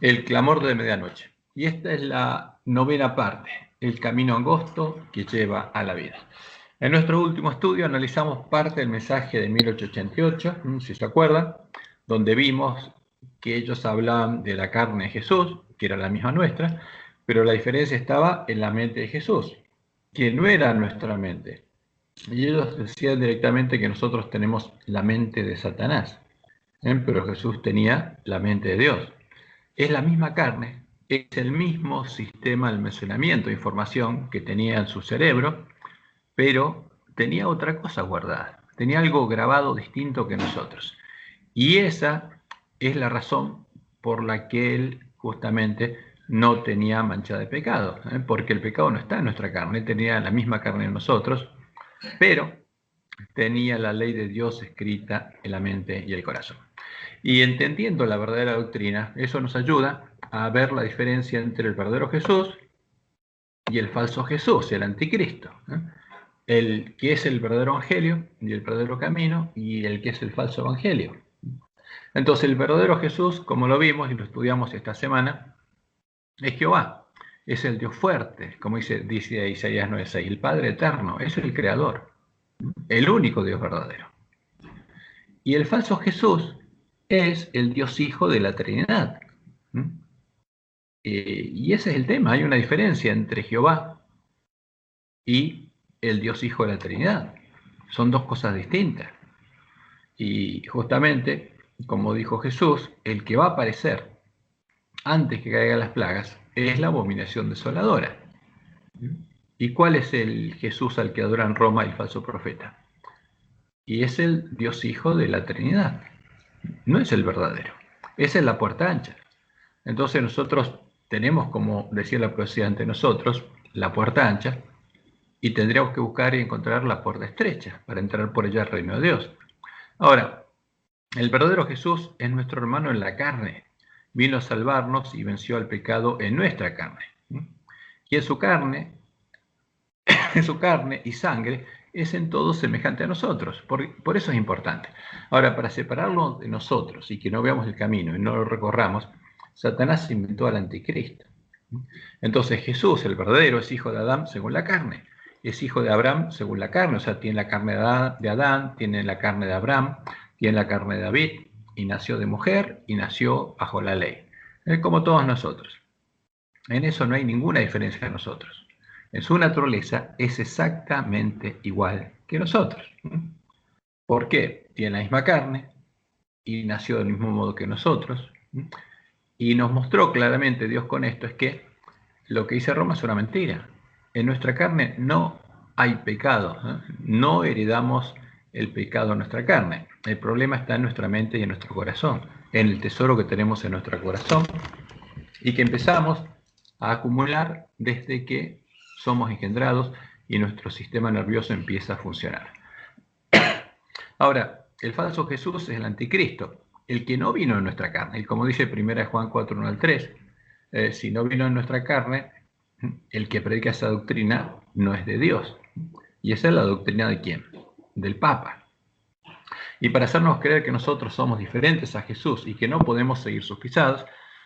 El clamor de medianoche. Y esta es la novena parte, el camino angosto que lleva a la vida. En nuestro último estudio analizamos parte del mensaje de 1888, si se acuerdan, donde vimos que ellos hablaban de la carne de Jesús, que era la misma nuestra, pero la diferencia estaba en la mente de Jesús, que no era nuestra mente. Y ellos decían directamente que nosotros tenemos la mente de Satanás, pero Jesús tenía la mente de Dios. Es la misma carne, es el mismo sistema de almacenamiento de información que tenía en su cerebro, pero tenía otra cosa guardada, tenía algo grabado distinto que nosotros. Y esa es la razón por la que él justamente no tenía mancha de pecado, porque el pecado no está en nuestra carne, tenía la misma carne en nosotros, pero tenía la ley de Dios escrita en la mente y el corazón. Y entendiendo la verdadera doctrina, eso nos ayuda a ver la diferencia entre el verdadero Jesús y el falso Jesús, el anticristo. El que es el verdadero evangelio y el verdadero camino, y el que es el falso evangelio. Entonces el verdadero Jesús, como lo vimos y lo estudiamos esta semana, es Jehová, es el Dios fuerte, como dice Isaías 9:6, el Padre eterno, es el creador, el único Dios verdadero. Y el falso Jesús es el Dios Hijo de la Trinidad. Y ese es el tema, hay una diferencia entre Jehová y el Dios Hijo de la Trinidad. Son dos cosas distintas. Y justamente, como dijo Jesús, el que va a aparecer antes que caigan las plagas es la abominación desoladora. ¿Y cuál es el Jesús al que adoran Roma el falso profeta? Y es el Dios Hijo de la Trinidad. No es el verdadero. Esa es la puerta ancha. Entonces nosotros tenemos, como decía la profecía ante nosotros, la puerta ancha, y tendríamos que buscar y encontrar la puerta estrecha para entrar por ella al reino de Dios. Ahora, el verdadero Jesús es nuestro hermano en la carne. Vino a salvarnos y venció al pecado en nuestra carne. Y en su carne y sangre es en todo semejante a nosotros. Por eso es importante. Ahora, para separarlo de nosotros y que no veamos el camino y no lo recorramos, Satanás inventó al anticristo. Entonces Jesús, el verdadero, es hijo de Adán según la carne. Es hijo de Abraham según la carne, o sea, tiene la carne de Adán, tiene la carne de Abraham, tiene la carne de David, y nació de mujer y nació bajo la ley. Como todos nosotros. En eso no hay ninguna diferencia de nosotros. En su naturaleza es exactamente igual que nosotros. ¿Por qué? Tiene la misma carne y nació del mismo modo que nosotros. Y nos mostró claramente Dios con esto es que lo que dice Roma es una mentira. En nuestra carne no hay pecado, no heredamos el pecado en nuestra carne. El problema está en nuestra mente y en nuestro corazón, en el tesoro que tenemos en nuestro corazón y que empezamos a acumular desde que somos engendrados y nuestro sistema nervioso empieza a funcionar. Ahora, el falso Jesús es el anticristo, el que no vino en nuestra carne. Y como dice 1 Juan 4:1-3, si no vino en nuestra carne, el que predica esa doctrina no es de Dios. ¿Y esa es la doctrina de quién? Del Papa. Y para hacernos creer que nosotros somos diferentes a Jesús y que no podemos seguir sus pisadas,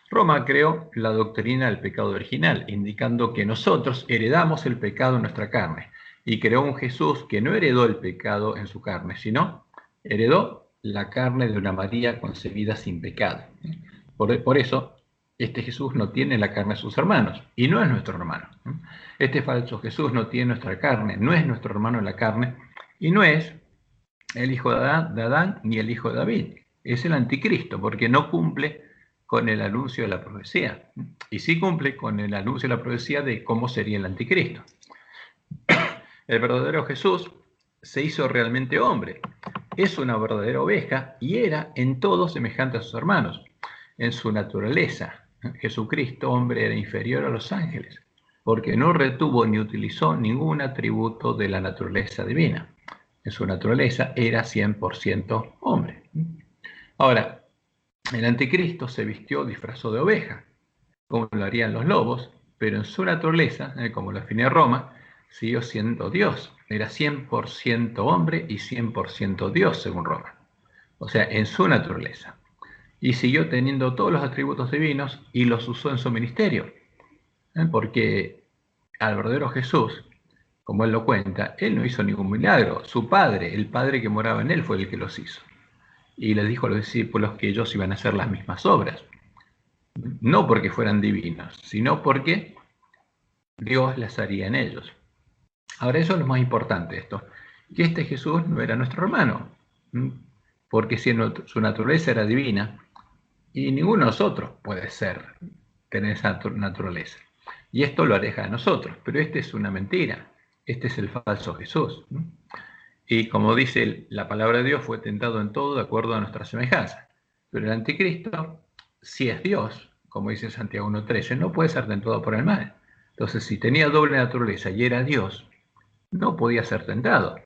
Roma creó la doctrina del pecado original, indicando que nosotros heredamos el pecado en nuestra carne, y creó un Jesús que no heredó el pecado en su carne, sino heredó la carne de una María concebida sin pecado. Por eso, este Jesús no tiene la carne de sus hermanos, y no es nuestro hermano. Este falso Jesús no tiene nuestra carne, no es nuestro hermano en la carne, y no es el hijo de Adán ni el hijo de David. Es el anticristo, porque no cumple con el anuncio de la profecía. Y sí cumple con el anuncio de la profecía de cómo sería el anticristo. El verdadero Jesús se hizo realmente hombre. Es una verdadera oveja y era en todo semejante a sus hermanos. En su naturaleza, Jesucristo, hombre, era inferior a los ángeles, porque no retuvo ni utilizó ningún atributo de la naturaleza divina. En su naturaleza era 100% hombre. Ahora, el anticristo se vistió disfrazado de oveja, como lo harían los lobos, pero en su naturaleza, como lo define Roma, siguió siendo Dios. Era 100% hombre y 100% Dios, según Roma. O sea, en su naturaleza. y siguió teniendo todos los atributos divinos y los usó en su ministerio. Porque al verdadero Jesús, como él lo cuenta, él no hizo ningún milagro. Su padre, el padre que moraba en él, fue el que los hizo. Y les dijo a los discípulos que ellos iban a hacer las mismas obras. No porque fueran divinos, sino porque Dios las haría en ellos. Ahora, eso es lo más importante, esto, que este Jesús no era nuestro hermano, porque si su naturaleza era divina, y ninguno de nosotros puede tener esa naturaleza. Y esto lo aleja de nosotros, pero esta es una mentira, este es el falso Jesús. Y como dice la palabra de Dios, fue tentado en todo de acuerdo a nuestra semejanza. Pero el anticristo, si es Dios, como dice Santiago 1:13, no puede ser tentado por el mal. Entonces, si tenía doble naturaleza y era Dios, no podía ser tentado.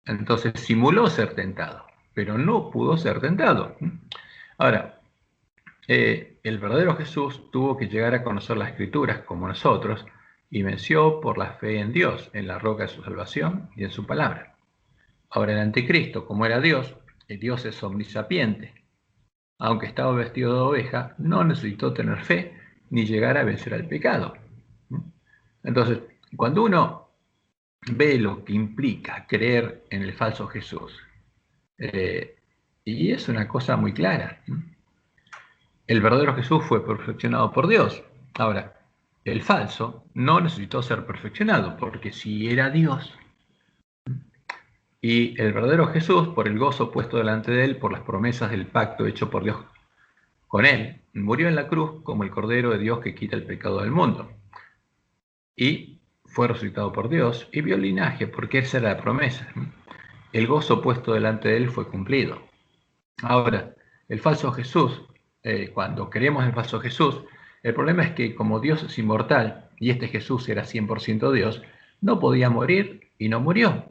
Entonces simuló ser tentado, pero no pudo ser tentado. Ahora, el verdadero Jesús tuvo que llegar a conocer las Escrituras como nosotros y venció por la fe en Dios, en la roca de su salvación y en su palabra. Ahora, el anticristo, como era Dios, el Dios es omnisapiente. Aunque estaba vestido de oveja, no necesitó tener fe ni llegar a vencer al pecado. Entonces, cuando uno ve lo que implica creer en el falso Jesús, y es una cosa muy clara. El verdadero Jesús fue perfeccionado por Dios. Ahora, el falso no necesitó ser perfeccionado, porque si era Dios, y el verdadero Jesús, por el gozo puesto delante de él, por las promesas del pacto hecho por Dios con él, murió en la cruz como el Cordero de Dios que quita el pecado del mundo. Y fue resucitado por Dios y vio el linaje, porque esa era la promesa. El gozo puesto delante de él fue cumplido. Ahora, el falso Jesús, cuando creemos en el falso Jesús, el problema es que como Dios es inmortal, y este Jesús era 100% Dios, no podía morir y no murió.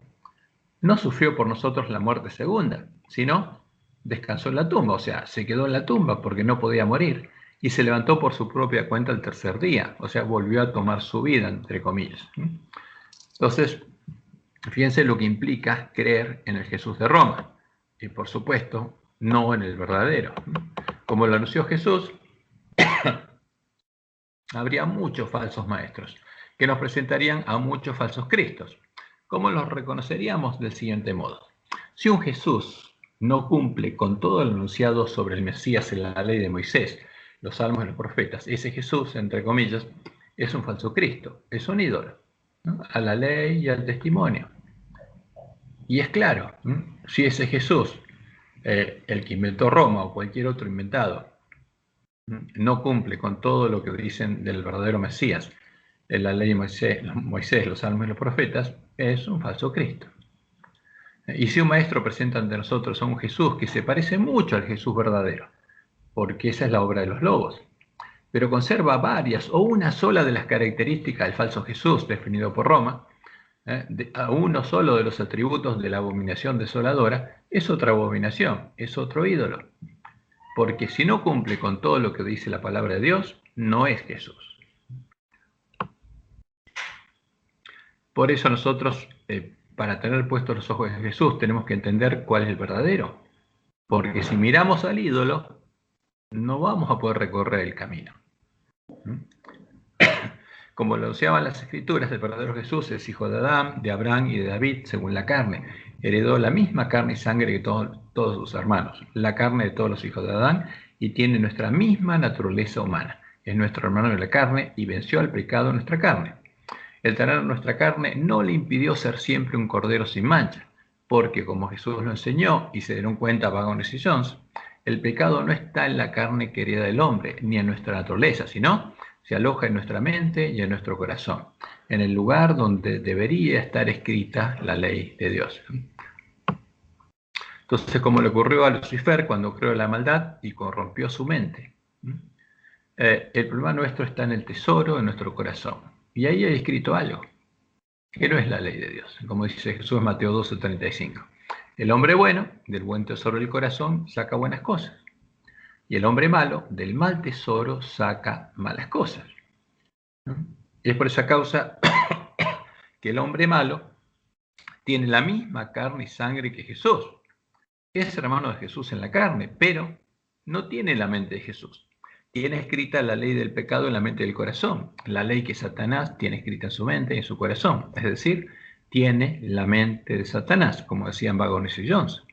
No sufrió por nosotros la muerte segunda, sino descansó en la tumba, o sea, se quedó en la tumba porque no podía morir, y se levantó por su propia cuenta el tercer día, o sea, volvió a tomar su vida, entre comillas. Entonces, fíjense lo que implica creer en el Jesús de Roma, y por supuesto, no en el verdadero. Como lo anunció Jesús, habría muchos falsos maestros que nos presentarían a muchos falsos cristos. ¿Cómo los reconoceríamos? Del siguiente modo. Si un Jesús no cumple con todo lo anunciado sobre el Mesías en la ley de Moisés, los salmos y los profetas, ese Jesús, entre comillas, es un falso Cristo, es un ídolo, ¿no? A la ley y al testimonio. Y es claro, si ese Jesús, el que inventó Roma o cualquier otro inventado, no cumple con todo lo que dicen del verdadero Mesías, en la ley de Moisés, los salmos y los profetas, es un falso Cristo. Y si un maestro presenta ante nosotros a un Jesús que se parece mucho al Jesús verdadero, porque esa es la obra de los lobos, pero conserva varias o una sola de las características del falso Jesús definido por Roma, a uno solo de los atributos de la abominación desoladora, es otra abominación, es otro ídolo. Porque si no cumple con todo lo que dice la palabra de Dios, no es Jesús. Por eso nosotros, para tener puestos los ojos en Jesús, tenemos que entender cuál es el verdadero. Porque si miramos al ídolo, no vamos a poder recorrer el camino. Como lo anunciaban las Escrituras, el verdadero Jesús es hijo de Adán, de Abraham y de David, según la carne. Heredó la misma carne y sangre que todos sus hermanos, la carne de todos los hijos de Adán, y tiene nuestra misma naturaleza humana. Es nuestro hermano de la carne y venció al pecado en nuestra carne. El tener nuestra carne no le impidió ser siempre un cordero sin mancha, porque como Jesús lo enseñó y se dieron cuenta Vagones y Jones, el pecado no está en la carne que hereda el hombre, ni en nuestra naturaleza, sino se aloja en nuestra mente y en nuestro corazón, en el lugar donde debería estar escrita la ley de Dios. Entonces, como le ocurrió a Lucifer cuando creó la maldad y corrompió su mente, el problema nuestro está en el tesoro, en nuestro corazón. Y ahí hay escrito algo, que no es la ley de Dios, como dice Jesús en Mateo 12:35. El hombre bueno, del buen tesoro del corazón, saca buenas cosas. Y el hombre malo, del mal tesoro, saca malas cosas. Y es por esa causa que el hombre malo tiene la misma carne y sangre que Jesús. Es hermano de Jesús en la carne, pero no tiene la mente de Jesús. Tiene escrita la ley del pecado en la mente del corazón, la ley que Satanás tiene escrita en su mente y en su corazón. Es decir, tiene la mente de Satanás, como decían Vagones y Jones.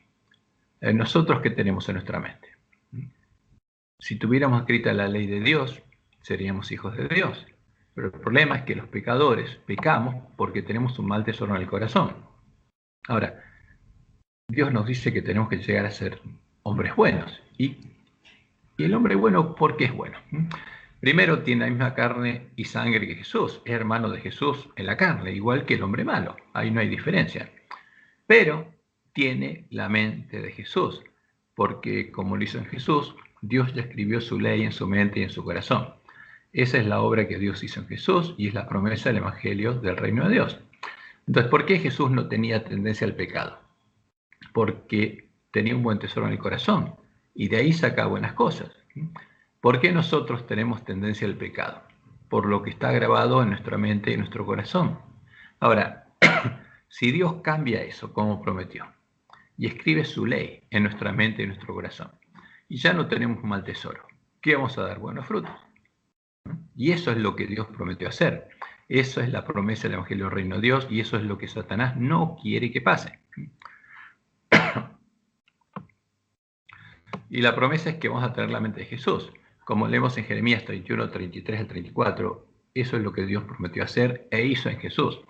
¿Nosotros qué tenemos en nuestra mente? Si tuviéramos escrita la ley de Dios, seríamos hijos de Dios. Pero el problema es que los pecadores pecamos porque tenemos un mal tesoro en el corazón. Ahora, Dios nos dice que tenemos que llegar a ser hombres buenos. ¿Y el hombre bueno por qué es bueno? Primero, tiene la misma carne y sangre que Jesús. Es hermano de Jesús en la carne, igual que el hombre malo. Ahí no hay diferencia. Pero tiene la mente de Jesús, porque como lo hizo en Jesús, Dios ya escribió su ley en su mente y en su corazón. Esa es la obra que Dios hizo en Jesús y es la promesa del Evangelio del Reino de Dios. Entonces, ¿por qué Jesús no tenía tendencia al pecado? Porque tenía un buen tesoro en el corazón y de ahí saca buenas cosas. ¿Por qué nosotros tenemos tendencia al pecado? Por lo que está grabado en nuestra mente y en nuestro corazón. Ahora, si Dios cambia eso, como prometió, y escribe su ley en nuestra mente y en nuestro corazón, y ya no tenemos un mal tesoro, ¿qué vamos a dar? Buenos frutos. Y eso es lo que Dios prometió hacer. Eso es la promesa del Evangelio del Reino de Dios y eso es lo que Satanás no quiere que pase. Y la promesa es que vamos a tener la mente de Jesús. Como leemos en Jeremías 31, 33 al 34, eso es lo que Dios prometió hacer e hizo en Jesús.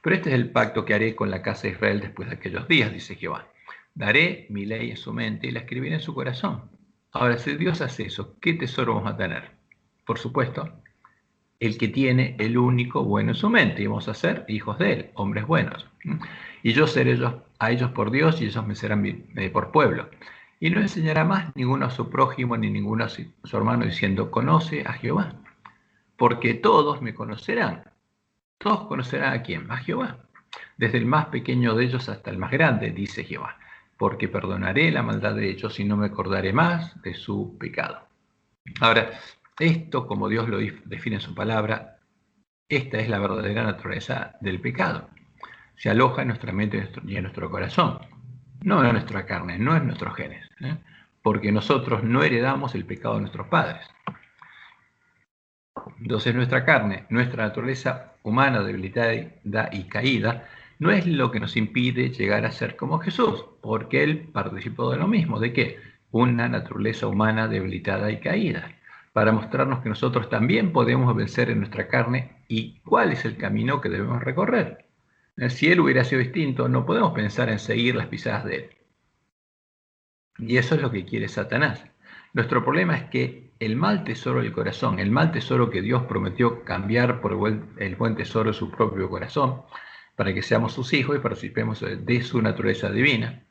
Pero este es el pacto que haré con la casa de Israel después de aquellos días, dice Jehová. Daré mi ley en su mente y la escribiré en su corazón. Ahora, si Dios hace eso, ¿qué tesoro vamos a tener? Por supuesto, el que tiene el único bueno en su mente, y vamos a ser hijos de él, hombres buenos. Y yo seré a ellos por Dios y ellos me serán por pueblo. Y no enseñará más ninguno a su prójimo ni ninguno a su hermano diciendo, conoce a Jehová, porque todos me conocerán. Todos conocerán a quién, a Jehová, desde el más pequeño de ellos hasta el más grande, dice Jehová, porque perdonaré la maldad de ellos y no me acordaré más de su pecado. Ahora, esto, como Dios lo define en su palabra, esta es la verdadera naturaleza del pecado. Se aloja en nuestra mente y en nuestro corazón, no en nuestra carne, no en nuestros genes, porque nosotros no heredamos el pecado de nuestros padres. Entonces nuestra carne, nuestra naturaleza humana debilitada y caída, no es lo que nos impide llegar a ser como Jesús, porque Él participó de lo mismo. ¿De qué? Una naturaleza humana debilitada y caída, para mostrarnos que nosotros también podemos vencer en nuestra carne y cuál es el camino que debemos recorrer. Si Él hubiera sido distinto, no podemos pensar en seguir las pisadas de Él. Y eso es lo que quiere Satanás. Nuestro problema es que el mal tesoro del corazón, el mal tesoro que Dios prometió cambiar por el buen tesoro de su propio corazón, para que seamos sus hijos y participemos de su naturaleza divina,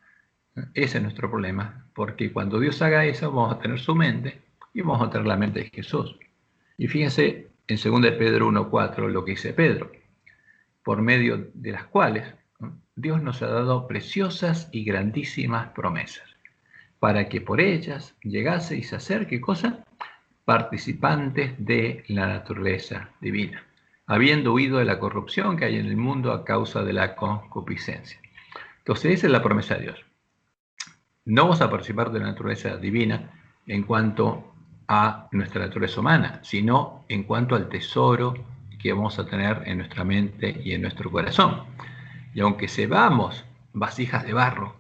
ese es nuestro problema, porque cuando Dios haga eso vamos a tener su mente y vamos a tener la mente de Jesús. Y fíjense en 2 Pedro 1:4 lo que dice Pedro, por medio de las cuales Dios nos ha dado preciosas y grandísimas promesas, para que por ellas llegaseis a ser, ¿qué cosa? Participantes de la naturaleza divina, habiendo huido de la corrupción que hay en el mundo a causa de la concupiscencia. Entonces, esa es la promesa de Dios. No vamos a participar de la naturaleza divina en cuanto a nuestra naturaleza humana, sino en cuanto al tesoro que vamos a tener en nuestra mente y en nuestro corazón. Y aunque sebamos vasijas de barro,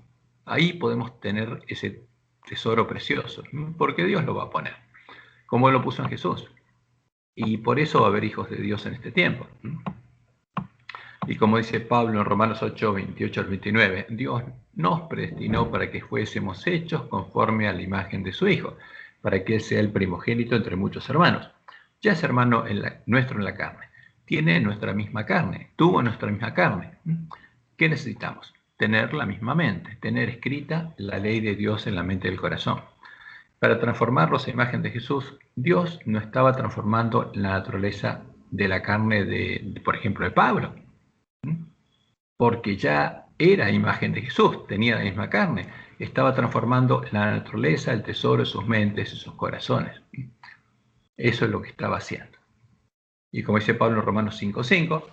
ahí podemos tener ese tesoro precioso, porque Dios lo va a poner, como Él lo puso en Jesús. Y por eso va a haber hijos de Dios en este tiempo. Y como dice Pablo en Romanos 8, 28 al 29, Dios nos predestinó para que fuésemos hechos conforme a la imagen de su Hijo, para que Él sea el primogénito entre muchos hermanos. Ya es hermano nuestro en la carne, tiene nuestra misma carne, tuvo nuestra misma carne. ¿Qué necesitamos? Tener la misma mente, tener escrita la ley de Dios en la mente del corazón. Para transformarlos a imagen de Jesús, Dios no estaba transformando la naturaleza de la carne por ejemplo, de Pablo, porque ya era imagen de Jesús, tenía la misma carne, estaba transformando la naturaleza, el tesoro de sus mentes y sus corazones. Eso es lo que estaba haciendo. Y como dice Pablo en Romanos 5:5,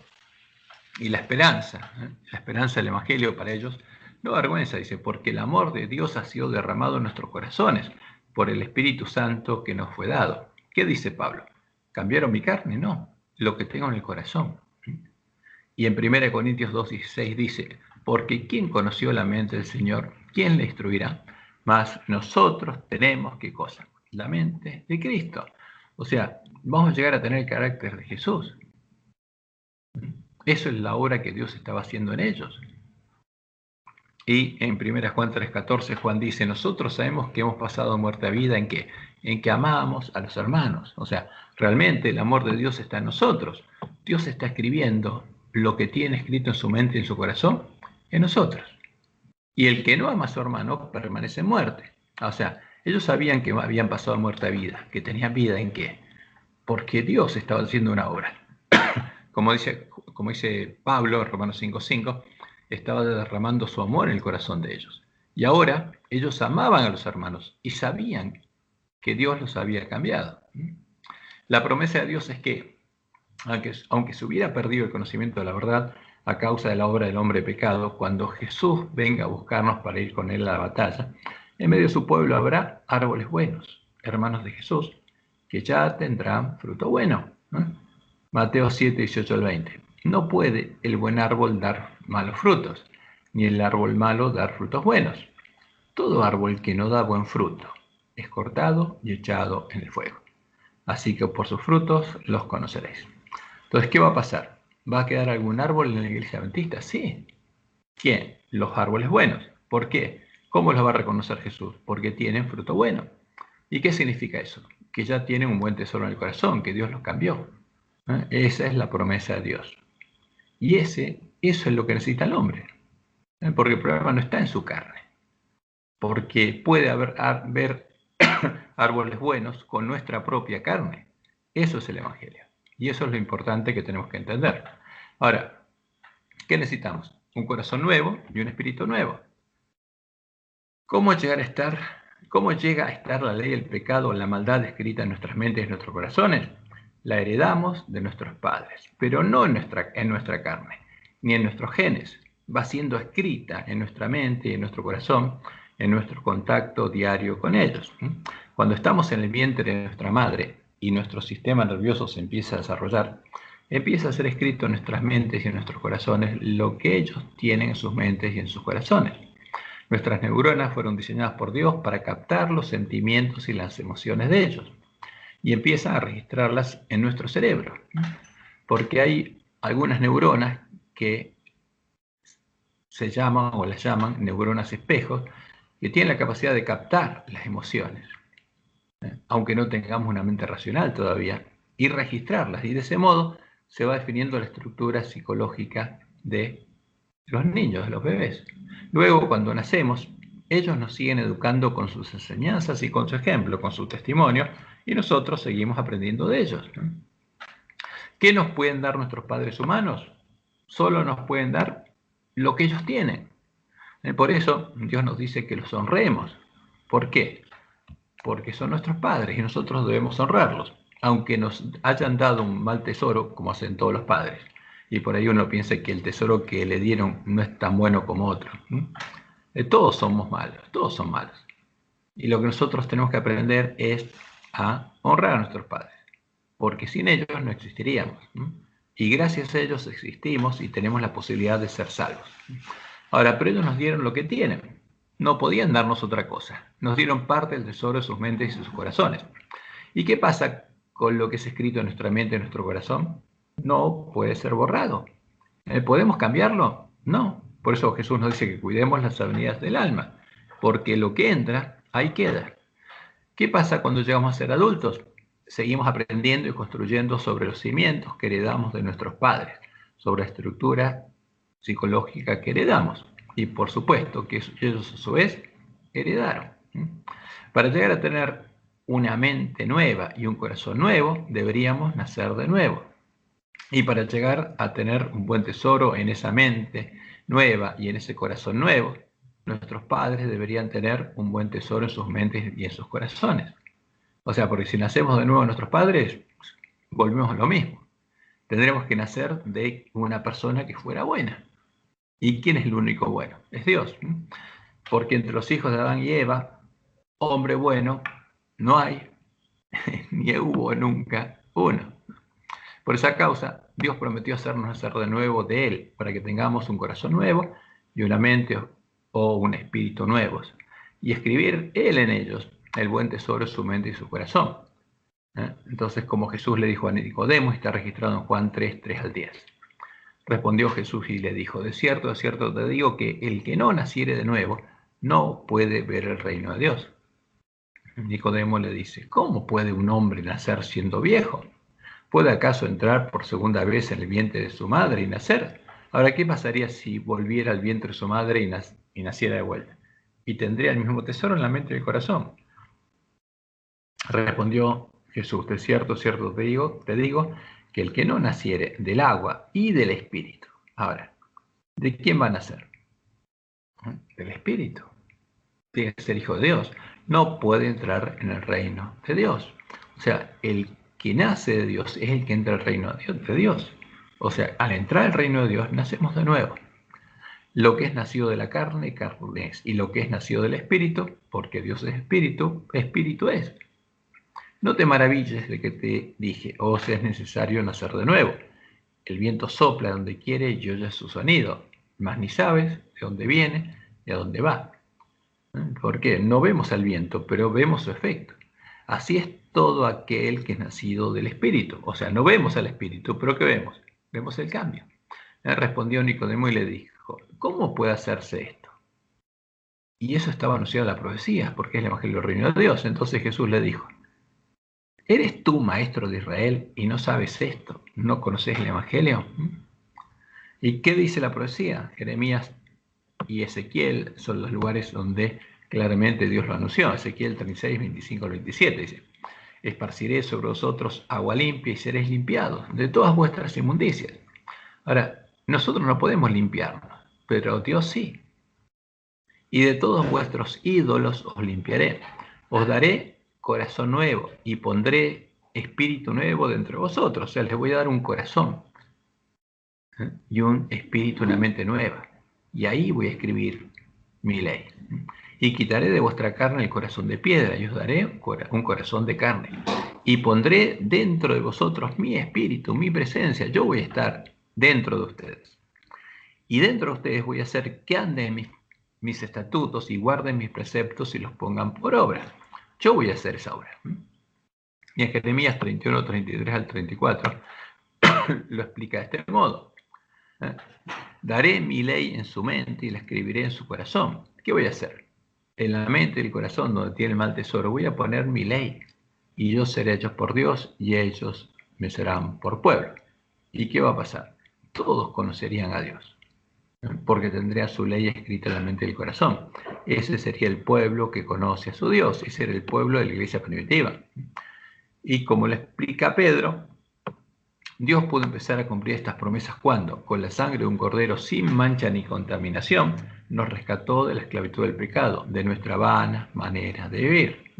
y la esperanza del Evangelio para ellos, no vergüenza, dice, porque el amor de Dios ha sido derramado en nuestros corazones por el Espíritu Santo que nos fue dado. ¿Qué dice Pablo? ¿Cambiaron mi carne? No, lo que tengo en el corazón. Y en 1 Corintios 2:16 dice, porque ¿quién conoció la mente del Señor? ¿Quién le instruirá? Mas nosotros tenemos, ¿qué cosa? La mente de Cristo. O sea, vamos a llegar a tener el carácter de Jesús. Eso es la obra que Dios estaba haciendo en ellos. Y en 1 Juan 3:14, Juan dice, nosotros sabemos que hemos pasado de muerte a vida, ¿en qué? En que amamos a los hermanos. O sea, realmente el amor de Dios está en nosotros. Dios está escribiendo lo que tiene escrito en su mente y en su corazón en nosotros. Y el que no ama a su hermano permanece en muerte. O sea, ellos sabían que habían pasado de muerte a vida, que tenían vida ¿en qué? Porque Dios estaba haciendo una obra. Como dice Pablo en Romanos 5:5, estaba derramando su amor en el corazón de ellos. Y ahora ellos amaban a los hermanos y sabían que Dios los había cambiado. La promesa de Dios es que, aunque se hubiera perdido el conocimiento de la verdad a causa de la obra del hombre pecado, cuando Jesús venga a buscarnos para ir con él a la batalla, en medio de su pueblo habrá árboles buenos, hermanos de Jesús, que ya tendrán fruto bueno. Mateo 7:18 al 20. No puede el buen árbol dar malos frutos, ni el árbol malo dar frutos buenos. Todo árbol que no da buen fruto es cortado y echado en el fuego. Así que por sus frutos los conoceréis. Entonces, ¿qué va a pasar? ¿Va a quedar algún árbol en la iglesia adventista? Sí. ¿Quién? Los árboles buenos. ¿Por qué? ¿Cómo los va a reconocer Jesús? Porque tienen fruto bueno. ¿Y qué significa eso? Que ya tienen un buen tesoro en el corazón, que Dios los cambió. Esa es la promesa de Dios. Y eso es lo que necesita el hombre. Porque el problema no está en su carne. Porque puede haber árboles buenos con nuestra propia carne. Eso es el Evangelio. Y eso es lo importante que tenemos que entender. Ahora, ¿qué necesitamos? Un corazón nuevo y un espíritu nuevo. ¿Cómo llega a estar la ley del pecado o la maldad escrita en nuestras mentes y en nuestros corazones? La heredamos de nuestros padres, pero no en nuestra carne, ni en nuestros genes. Va siendo escrita en nuestra mente y en nuestro corazón, en nuestro contacto diario con ellos. Cuando estamos en el vientre de nuestra madre y nuestro sistema nervioso se empieza a desarrollar, empieza a ser escrito en nuestras mentes y en nuestros corazones lo que ellos tienen en sus mentes y en sus corazones. Nuestras neuronas fueron diseñadas por Dios para captar los sentimientos y las emociones de ellos y empiezan a registrarlas en nuestro cerebro, porque hay algunas neuronas que se llaman o las llaman neuronas espejos, que tienen la capacidad de captar las emociones, aunque no tengamos una mente racional todavía, y registrarlas, y de ese modo se va definiendo la estructura psicológica de los niños, de los bebés. Luego, cuando nacemos, ellos nos siguen educando con sus enseñanzas y con su ejemplo, con su testimonio, y nosotros seguimos aprendiendo de ellos. ¿Qué nos pueden dar nuestros padres humanos? Solo nos pueden dar lo que ellos tienen. Por eso Dios nos dice que los honremos. ¿Por qué? Porque son nuestros padres y nosotros debemos honrarlos, aunque nos hayan dado un mal tesoro, como hacen todos los padres. Y por ahí uno piensa que el tesoro que le dieron no es tan bueno como otro. Todos somos malos, todos son malos. Y lo que nosotros tenemos que aprender es a honrar a nuestros padres, porque sin ellos no existiríamos. Y gracias a ellos existimos y tenemos la posibilidad de ser salvos. Ahora, pero ellos nos dieron lo que tienen. No podían darnos otra cosa. Nos dieron parte del tesoro de sus mentes y sus corazones. ¿Y qué pasa con lo que es escrito en nuestra mente y en nuestro corazón? No puede ser borrado. ¿Podemos cambiarlo? No. Por eso Jesús nos dice que cuidemos las avenidas del alma, porque lo que entra, ahí queda. ¿Qué pasa cuando llegamos a ser adultos? Seguimos aprendiendo y construyendo sobre los cimientos que heredamos de nuestros padres, sobre la estructura psicológica que heredamos. Y por supuesto que ellos a su vez heredaron. Para llegar a tener una mente nueva y un corazón nuevo, deberíamos nacer de nuevo. Y para llegar a tener un buen tesoro en esa mente nueva y en ese corazón nuevo, nuestros padres deberían tener un buen tesoro en sus mentes y en sus corazones. O sea, porque si nacemos de nuevo nuestros padres, volvemos a lo mismo. Tendremos que nacer de una persona que fuera buena. ¿Y quién es el único bueno? Es Dios. Porque entre los hijos de Adán y Eva, hombre bueno no hay, ni hubo nunca uno. Por esa causa, Dios prometió hacernos nacer de nuevo de Él, para que tengamos un corazón nuevo y una mente o un espíritu nuevos, y escribir Él en ellos el buen tesoro de su mente y su corazón. Entonces, como Jesús le dijo a Nicodemo, está registrado en Juan 3, 3 al 10. Respondió Jesús y le dijo, de cierto te digo que el que no naciere de nuevo no puede ver el reino de Dios. Nicodemo le dice, ¿cómo puede un hombre nacer siendo viejo? ¿Puede acaso entrar por segunda vez en el vientre de su madre y nacer? Ahora, ¿qué pasaría si volviera al vientre de su madre y naciera de vuelta? Y tendría el mismo tesoro en la mente y el corazón. Respondió Jesús, de cierto te digo, que el que no naciere del agua y del espíritu. Ahora, ¿de quién va a nacer? Del espíritu. Tiene que ser hijo de Dios. No puede entrar en el reino de Dios. O sea, el que nace de Dios es el que entra al reino de Dios. O sea, al entrar al reino de Dios, nacemos de nuevo. Lo que es nacido de la carne, carne es. Y lo que es nacido del espíritu, porque Dios es espíritu, espíritu es. No te maravilles de que te dije, sea, es necesario nacer de nuevo. El viento sopla donde quiere y oyes su sonido, mas ni sabes de dónde viene y a dónde va. ¿Por qué? No vemos al viento, pero vemos su efecto. Así es todo aquel que es nacido del Espíritu. O sea, no vemos al Espíritu, pero ¿qué vemos? Vemos el cambio. Respondió Nicodemo y le dijo, ¿cómo puede hacerse esto? Y eso estaba anunciado en la profecía, porque es el Evangelio del Reino de Dios. Entonces Jesús le dijo, ¿eres tú maestro de Israel y no sabes esto? ¿No conoces el Evangelio? ¿Y qué dice la profecía? Jeremías y Ezequiel son los lugares donde claramente Dios lo anunció. Ezequiel 36, 25 al 27 dice, esparciré sobre vosotros agua limpia y seréis limpiados de todas vuestras inmundicias. Ahora, nosotros no podemos limpiarnos, pero Dios sí. Y de todos vuestros ídolos os limpiaré. Os daré corazón nuevo y pondré espíritu nuevo dentro de vosotros. O sea, les voy a dar un corazón y un espíritu, una mente nueva. Y ahí voy a escribir mi ley. Y quitaré de vuestra carne el corazón de piedra, y os daré un corazón de carne. Y pondré dentro de vosotros mi espíritu, mi presencia. Yo voy a estar dentro de ustedes. Y dentro de ustedes voy a hacer que anden mis estatutos y guarden mis preceptos y los pongan por obra. Yo voy a hacer esa obra. Y en Jeremías 31, 33 al 34 lo explica de este modo. Daré mi ley en su mente y la escribiré en su corazón. ¿Qué voy a hacer? En la mente y el corazón donde tiene el mal tesoro voy a poner mi ley. Y yo seré hechos por Dios y ellos me serán por pueblo. ¿Y qué va a pasar? Todos conocerían a Dios, porque tendría su ley escrita en la mente y el corazón. Ese sería el pueblo que conoce a su Dios. Ese era el pueblo de la iglesia primitiva. Y como le explica Pedro, Dios pudo empezar a cumplir estas promesas cuando, con la sangre de un cordero sin mancha ni contaminación, nos rescató de la esclavitud del pecado, de nuestra vana manera de vivir.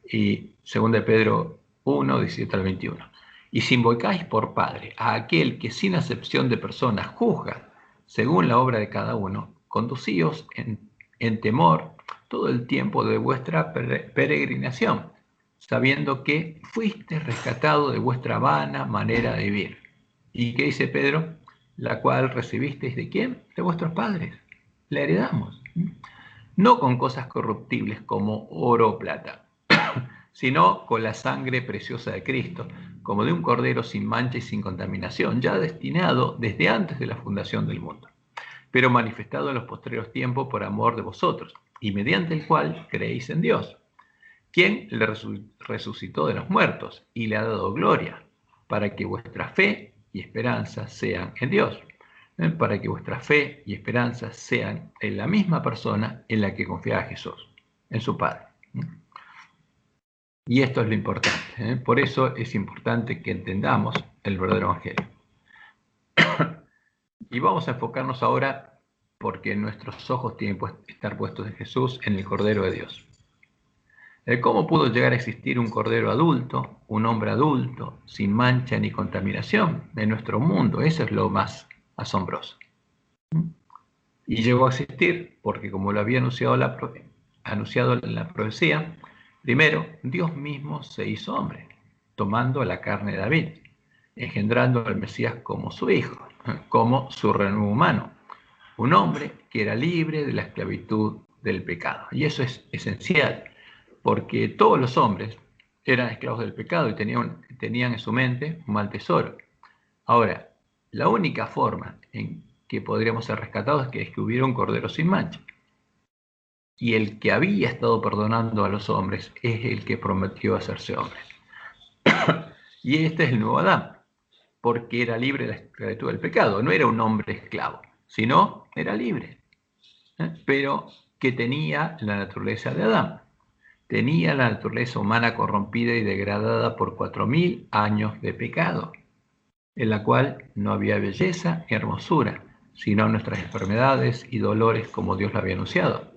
Y 2 Pedro 1, 17 al 21. Y si invocáis por Padre a aquel que sin acepción de personas juzga según la obra de cada uno, conducíos en temor todo el tiempo de vuestra peregrinación, sabiendo que fuiste rescatado de vuestra vana manera de vivir. ¿Y qué dice Pedro? La cual recibisteis ¿de quién? De vuestros padres. La heredamos. No con cosas corruptibles como oro o plata, sino con la sangre preciosa de Cristo, como de un cordero sin mancha y sin contaminación, ya destinado desde antes de la fundación del mundo, pero manifestado en los postreros tiempos por amor de vosotros, y mediante el cual creéis en Dios, quien le resucitó de los muertos y le ha dado gloria, para que vuestra fe y esperanza sean en Dios, para que vuestra fe y esperanza sean en la misma persona en la que confiaba Jesús, en su Padre. Y esto es lo importante, por eso es importante que entendamos el verdadero Evangelio. Y vamos a enfocarnos ahora, porque nuestros ojos tienen que estar puestos en Jesús, en el Cordero de Dios. ¿Cómo pudo llegar a existir un cordero adulto, un hombre adulto, sin mancha ni contaminación en nuestro mundo? Eso es lo más asombroso. Y llegó a existir porque, como lo había anunciado en la profecía, Primero, Dios mismo se hizo hombre, tomando la carne de David, engendrando al Mesías como su hijo, como su renuevo humano, un hombre que era libre de la esclavitud del pecado. Y eso es esencial, porque todos los hombres eran esclavos del pecado y tenían en su mente un mal tesoro. Ahora, la única forma en que podríamos ser rescatados es que hubiera un cordero sin mancha. Y el que había estado perdonando a los hombres es el que prometió hacerse hombre. Y este es el nuevo Adán, porque era libre de la esclavitud del pecado. No era un hombre esclavo, sino era libre, pero que tenía la naturaleza de Adán. Tenía la naturaleza humana corrompida y degradada por 4000 años de pecado, en la cual no había belleza ni hermosura, sino nuestras enfermedades y dolores como Dios lo había anunciado.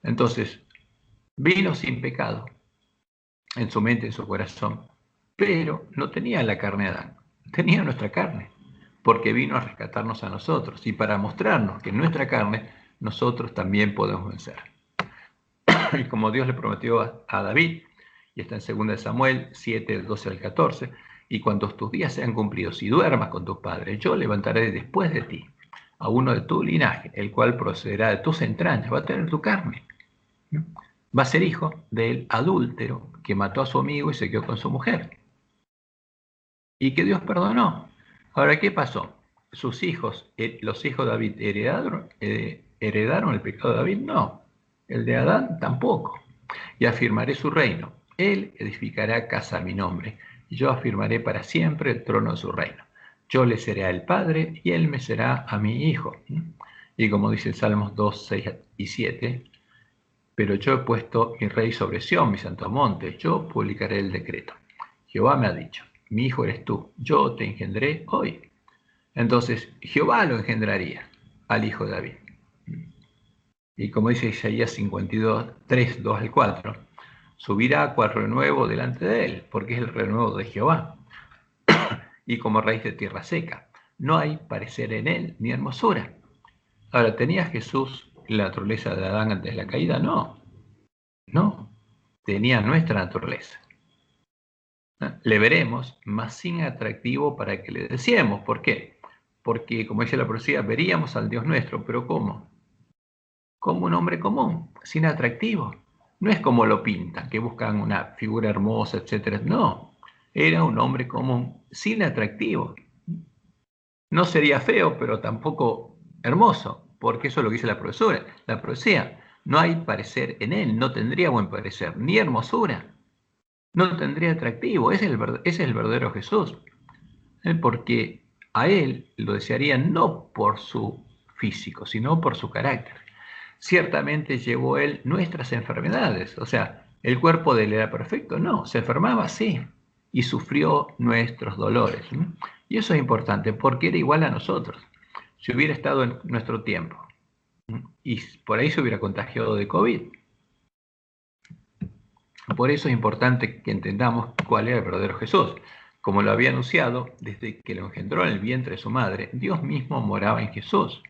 Entonces, vino sin pecado en su mente, en su corazón, pero no tenía la carne de Adán, tenía nuestra carne, porque vino a rescatarnos a nosotros y para mostrarnos que en nuestra carne nosotros también podemos vencer. Y como Dios le prometió a David, y está en 2 Samuel 7, 12 al 14, y cuando tus días sean cumplidos y duermas con tus padres, yo levantaré después de ti a uno de tu linaje, el cual procederá de tus entrañas, va a tener tu carne. Va a ser hijo del adúltero que mató a su amigo y se quedó con su mujer. Y que Dios perdonó. Ahora, ¿qué pasó? ¿Sus hijos, los hijos de David, heredaron el pecado de David? No. El de Adán tampoco. Y afirmaré su reino. Él edificará casa a mi nombre, y yo afirmaré para siempre el trono de su reino. Yo le seré el padre, y él me será a mi hijo. Y como dice Salmos 2, 6 y 7, pero yo he puesto mi rey sobre Sión, mi santo monte, yo publicaré el decreto. Jehová me ha dicho, mi hijo eres tú, yo te engendré hoy. Entonces Jehová lo engendraría al hijo de David. Y como dice Isaías 52, 3, 2 al 4, subirá cual renuevo delante de él, porque es el renuevo de Jehová, y como raíz de tierra seca. No hay parecer en él ni hermosura. Ahora, ¿tenía Jesús la naturaleza de Adán antes de la caída? No, no, tenía nuestra naturaleza. Le veremos, mas sin atractivo para que le deseemos. ¿Por qué? Porque, como dice la profecía, veríamos al Dios nuestro, pero ¿cómo? Como un hombre común, sin atractivo. No es como lo pintan, que buscan una figura hermosa, etc. No, era un hombre común, sin atractivo. No sería feo, pero tampoco hermoso, porque eso es lo que dice la profecía. No hay parecer en él, no tendría buen parecer, ni hermosura. No tendría atractivo. Ese es el verdadero Jesús. Porque a él lo desearían no por su físico, sino por su carácter. Ciertamente llevó él nuestras enfermedades. O sea, ¿el cuerpo de él era perfecto? No, se enfermaba, sí, y sufrió nuestros dolores. Y eso es importante porque era igual a nosotros. Si hubiera estado en nuestro tiempo y por ahí se hubiera contagiado de COVID. Por eso es importante que entendamos cuál era el verdadero Jesús. Como lo había anunciado, desde que lo engendró en el vientre de su madre, Dios mismo moraba en Jesús.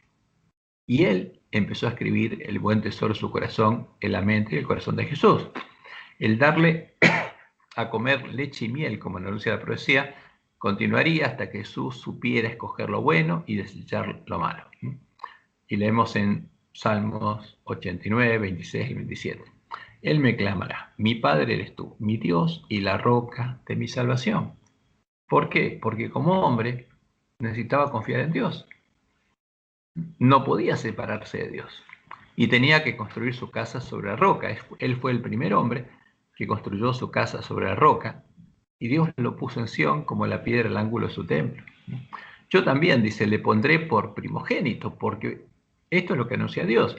Y él empezó a escribir el buen tesoro de su corazón en la mente y el corazón de Jesús. El darle a comer leche y miel, como anuncia la profecía, continuaría hasta que Jesús supiera escoger lo bueno y desechar lo malo. Y leemos en Salmos 89, 26 y 27. Él me clamará, mi Padre eres tú, mi Dios y la roca de mi salvación. ¿Por qué? Porque como hombre necesitaba confiar en Dios. No podía separarse de Dios. Y tenía que construir su casa sobre la roca. Él fue el primer hombre que construyó su casa sobre la roca. Y Dios lo puso en Sión como la piedra al ángulo de su templo. Yo también, dice, le pondré por primogénito, porque esto es lo que anuncia Dios.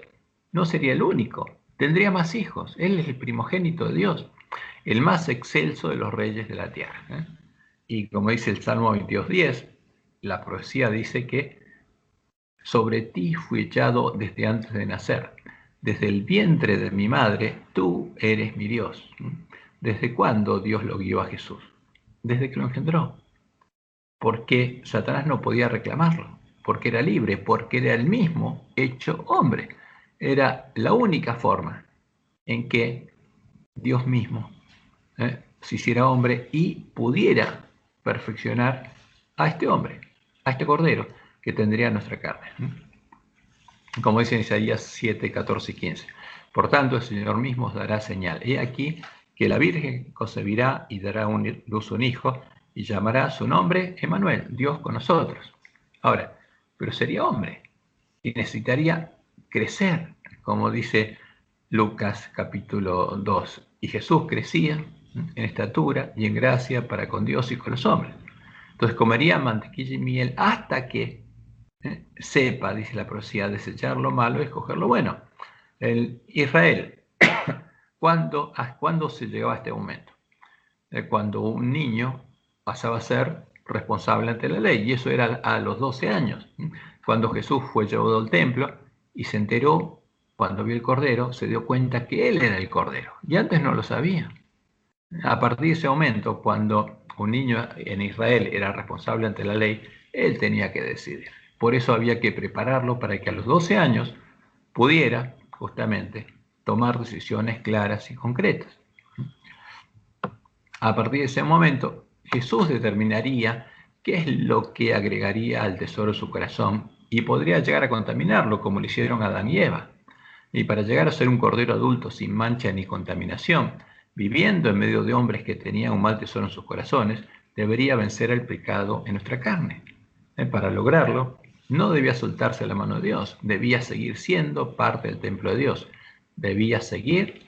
No sería el único, tendría más hijos. Él es el primogénito de Dios, el más excelso de los reyes de la tierra. Y como dice el Salmo 22:10, la profecía dice que sobre ti fui echado desde antes de nacer. Desde el vientre de mi madre, tú eres mi Dios. ¿Desde cuándo Dios lo guió a Jesús? Desde que lo engendró. Porque Satanás no podía reclamarlo, porque era libre, porque era el mismo hecho hombre. Era la única forma en que Dios mismo, se hiciera hombre y pudiera perfeccionar a este hombre, a este cordero que tendría nuestra carne. Como dice en Isaías 7, 14 y 15. Por tanto, el Señor mismo os dará señal. He aquí que la Virgen concebirá y dará luz un hijo y llamará su nombre Emmanuel, Dios con nosotros. Ahora, pero sería hombre y necesitaría crecer, como dice Lucas capítulo 2. Y Jesús crecía en estatura y en gracia para con Dios y con los hombres. Entonces comería mantequilla y miel hasta que sepa, dice la profecía, desechar lo malo y escoger lo bueno. El Israel, ¿cuándo se llegaba a este momento? Cuando un niño pasaba a ser responsable ante la ley, y eso era a los 12 años. Cuando Jesús fue llevado al templo y se enteró, cuando vio el cordero, se dio cuenta que él era el cordero, y antes no lo sabía. A partir de ese momento, cuando un niño en Israel era responsable ante la ley, él tenía que decidir. Por eso había que prepararlo para que a los 12 años pudiera justamente tomar decisiones claras y concretas. A partir de ese momento, Jesús determinaría qué es lo que agregaría al tesoro de su corazón y podría llegar a contaminarlo como lo hicieron Adán y Eva. Y para llegar a ser un cordero adulto sin mancha ni contaminación, viviendo en medio de hombres que tenían un mal tesoro en sus corazones, debería vencer el pecado en nuestra carne. Para lograrlo, no debía soltarse la mano de Dios, debía seguir siendo parte del templo de Dios, debía seguir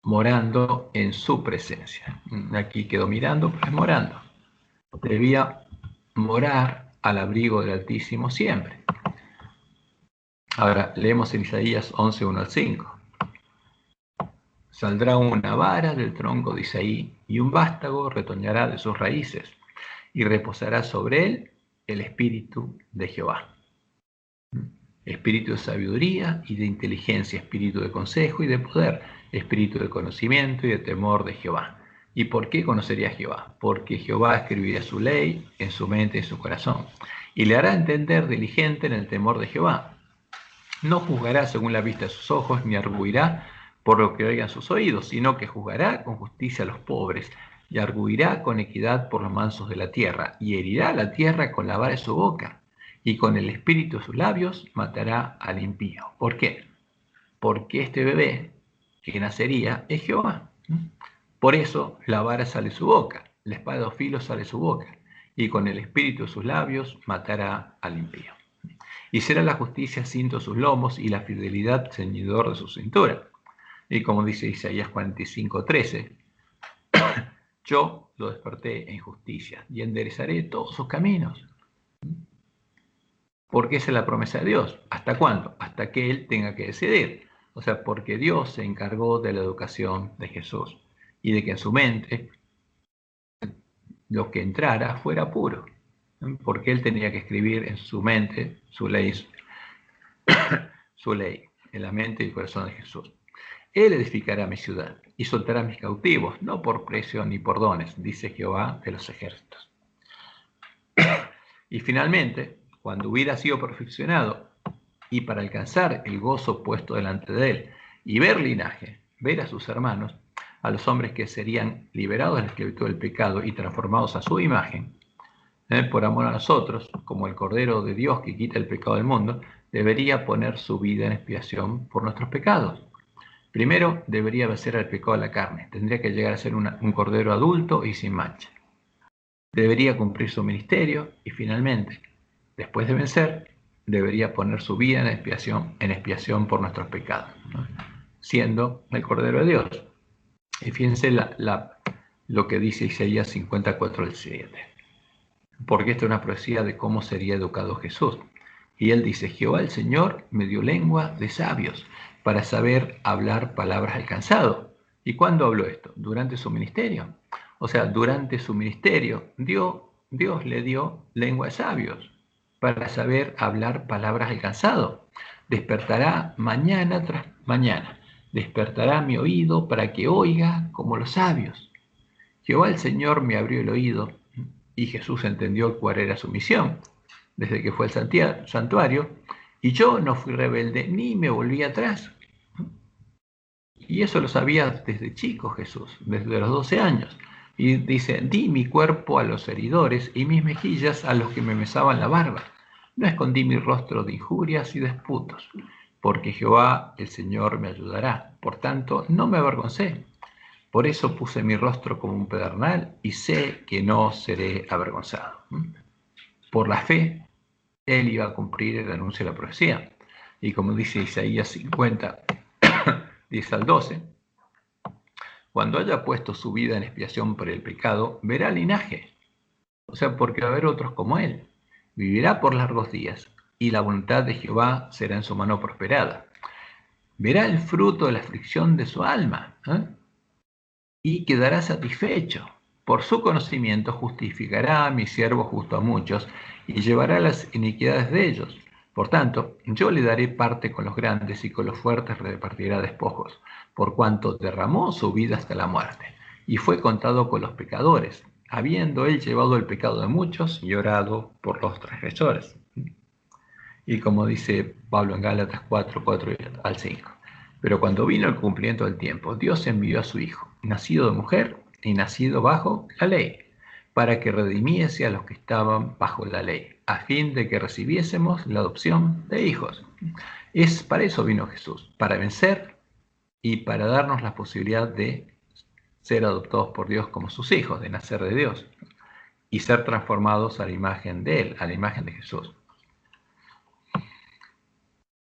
morando en su presencia. Aquí quedó mirando, pues morando. Debía morar al abrigo del Altísimo siempre. Ahora, leemos en Isaías 11, 1 al 5. Saldrá una vara del tronco de Isaí, y un vástago retoñará de sus raíces, y reposará sobre él el espíritu de Jehová. Espíritu de sabiduría y de inteligencia, espíritu de consejo y de poder, espíritu de conocimiento y de temor de Jehová. ¿Y por qué conocería a Jehová? Porque Jehová escribirá su ley en su mente y en su corazón, y le hará entender diligente en el temor de Jehová. No juzgará según la vista de sus ojos, ni arguirá por lo que oigan sus oídos, sino que juzgará con justicia a los pobres, y arguirá con equidad por los mansos de la tierra, y herirá la tierra con la vara de su boca, y con el espíritu de sus labios matará al impío. ¿Por qué? Porque este bebé que nacería es Jehová. Por eso la vara sale de su boca, la espada de dos filos sale de su boca, y con el espíritu de sus labios matará al impío. Y será la justicia cinto sus lomos y la fidelidad ceñidor de su cintura. Y como dice Isaías 45:13, yo lo desperté en justicia y enderezaré todos sus caminos. Porque esa es la promesa de Dios. ¿Hasta cuándo? Hasta que Él tenga que decidir. O sea, porque Dios se encargó de la educación de Jesús y de que en su mente lo que entrara fuera puro. Porque Él tenía que escribir en su mente su ley, en la mente y el corazón de Jesús. Él edificará mi ciudad y soltará a mis cautivos, no por precio ni por dones, dice Jehová de los ejércitos. Y finalmente, cuando hubiera sido perfeccionado y para alcanzar el gozo puesto delante de él y ver linaje, ver a sus hermanos, a los hombres que serían liberados de la esclavitud del pecado y transformados a su imagen, por amor a nosotros, como el Cordero de Dios que quita el pecado del mundo, debería poner su vida en expiación por nuestros pecados. Primero, debería vencer al pecado de la carne. Tendría que llegar a ser un cordero adulto y sin mancha. Debería cumplir su ministerio y finalmente, después de vencer, debería poner su vida en expiación por nuestros pecados, ¿no? Siendo el Cordero de Dios. Y fíjense lo que dice Isaías 54:7. Porque esta es una profecía de cómo sería educado Jesús. Y él dice, Jehová el Señor me dio lengua de sabios para saber hablar palabras al cansado. ¿Y cuándo habló esto? Durante su ministerio. O sea, durante su ministerio, Dios le dio lengua de sabios para saber hablar palabras al cansado. Despertará mañana tras mañana. Despertará mi oído para que oiga como los sabios. Jehová el Señor me abrió el oído y Jesús entendió cuál era su misión desde que fue al santuario, y yo no fui rebelde ni me volví atrás. Y eso lo sabía desde chico Jesús, desde los 12 años. Y dice, di mi cuerpo a los heridores y mis mejillas a los que me mesaban la barba. No escondí mi rostro de injurias y disputos, porque Jehová el Señor me ayudará. Por tanto, no me avergoncé. Por eso puse mi rostro como un pedernal y sé que no seré avergonzado. Por la fe, él iba a cumplir el anuncio de la profecía. Y como dice Isaías 50, 10 al 12, cuando haya puesto su vida en expiación por el pecado, verá linaje, o sea, porque va a haber otros como él. Vivirá por largos días, y la voluntad de Jehová será en su mano prosperada. Verá el fruto de la aflicción de su alma, y quedará satisfecho. Por su conocimiento justificará a mi siervo justo a muchos, y llevará las iniquidades de ellos. Por tanto, yo le daré parte con los grandes, y con los fuertes repartirá despojos, por cuanto derramó su vida hasta la muerte, y fue contado con los pecadores, habiendo él llevado el pecado de muchos y orado por los transgresores. Y como dice Pablo en Gálatas 4, 4 al 5. Pero cuando vino el cumplimiento del tiempo, Dios envió a su Hijo, nacido de mujer y nacido bajo la ley, para que redimiese a los que estaban bajo la ley, a fin de que recibiésemos la adopción de hijos. Es para eso vino Jesús, para vencer y para darnos la posibilidad de ser adoptados por Dios como sus hijos, de nacer de Dios y ser transformados a la imagen de Él, a la imagen de Jesús.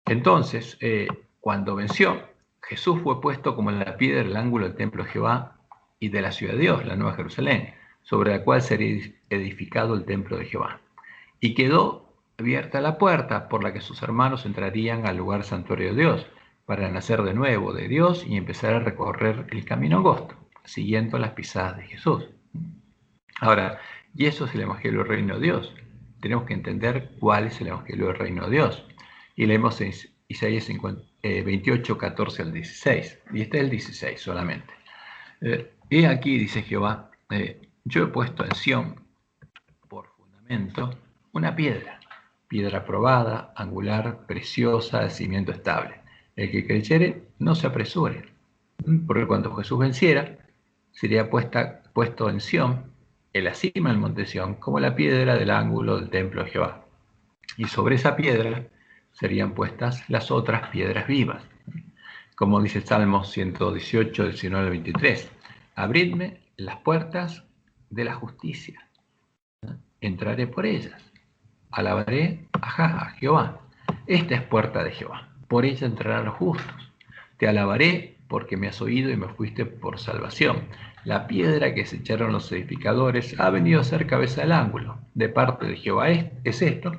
Entonces, cuando venció, Jesús fue puesto como la piedra del ángulo del templo de Jehová y de la ciudad de Dios, la Nueva Jerusalén, sobre la cual sería edificado el templo de Jehová. Y quedó abierta la puerta por la que sus hermanos entrarían al lugar santuario de Dios, para nacer de nuevo de Dios y empezar a recorrer el camino angosto, siguiendo las pisadas de Jesús. Ahora, y eso es el Evangelio del Reino de Dios. Tenemos que entender cuál es el Evangelio del Reino de Dios. Y leemos en Isaías 28, 14 al 16. Y este es el 16 solamente. He aquí, dice Jehová, yo he puesto en Sión por fundamento una piedra probada, angular, preciosa, de cimiento estable. El que creyere, no se apresure, porque cuando Jesús venciera, sería puesto en Sión, en la cima del monte Sión, como la piedra del ángulo del templo de Jehová. Y sobre esa piedra serían puestas las otras piedras vivas. Como dice Salmo 118, 19 al 23. Abridme las puertas de la justicia. Entraré por ellas. Alabaré a Jehová. Esta es puerta de Jehová. Por ella entrarán los justos. Te alabaré porque me has oído y me fuiste por salvación. La piedra que se echaron los edificadores ha venido a ser cabeza del ángulo. De parte de Jehová es esto,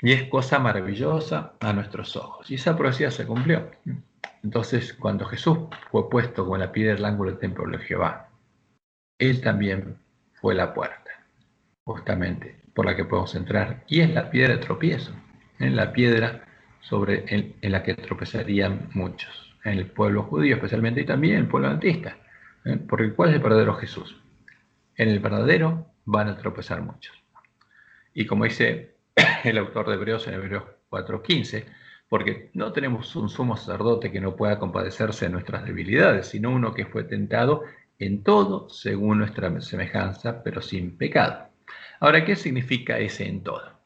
y es cosa maravillosa a nuestros ojos. Y esa profecía se cumplió. Entonces, cuando Jesús fue puesto como la piedra del ángulo del templo de Jehová, Él también fue la puerta, justamente, por la que podemos entrar. Y es la piedra de tropiezo, en la piedra en la que tropezarían muchos, en el pueblo judío especialmente, y también en el pueblo adventista. Porque ¿cuál es el verdadero Jesús? En el verdadero van a tropezar muchos. Y como dice el autor de Hebreos en Hebreos 4:15, porque no tenemos un sumo sacerdote que no pueda compadecerse de nuestras debilidades, sino uno que fue tentado en todo según nuestra semejanza, pero sin pecado. Ahora, ¿qué significa ese en todo?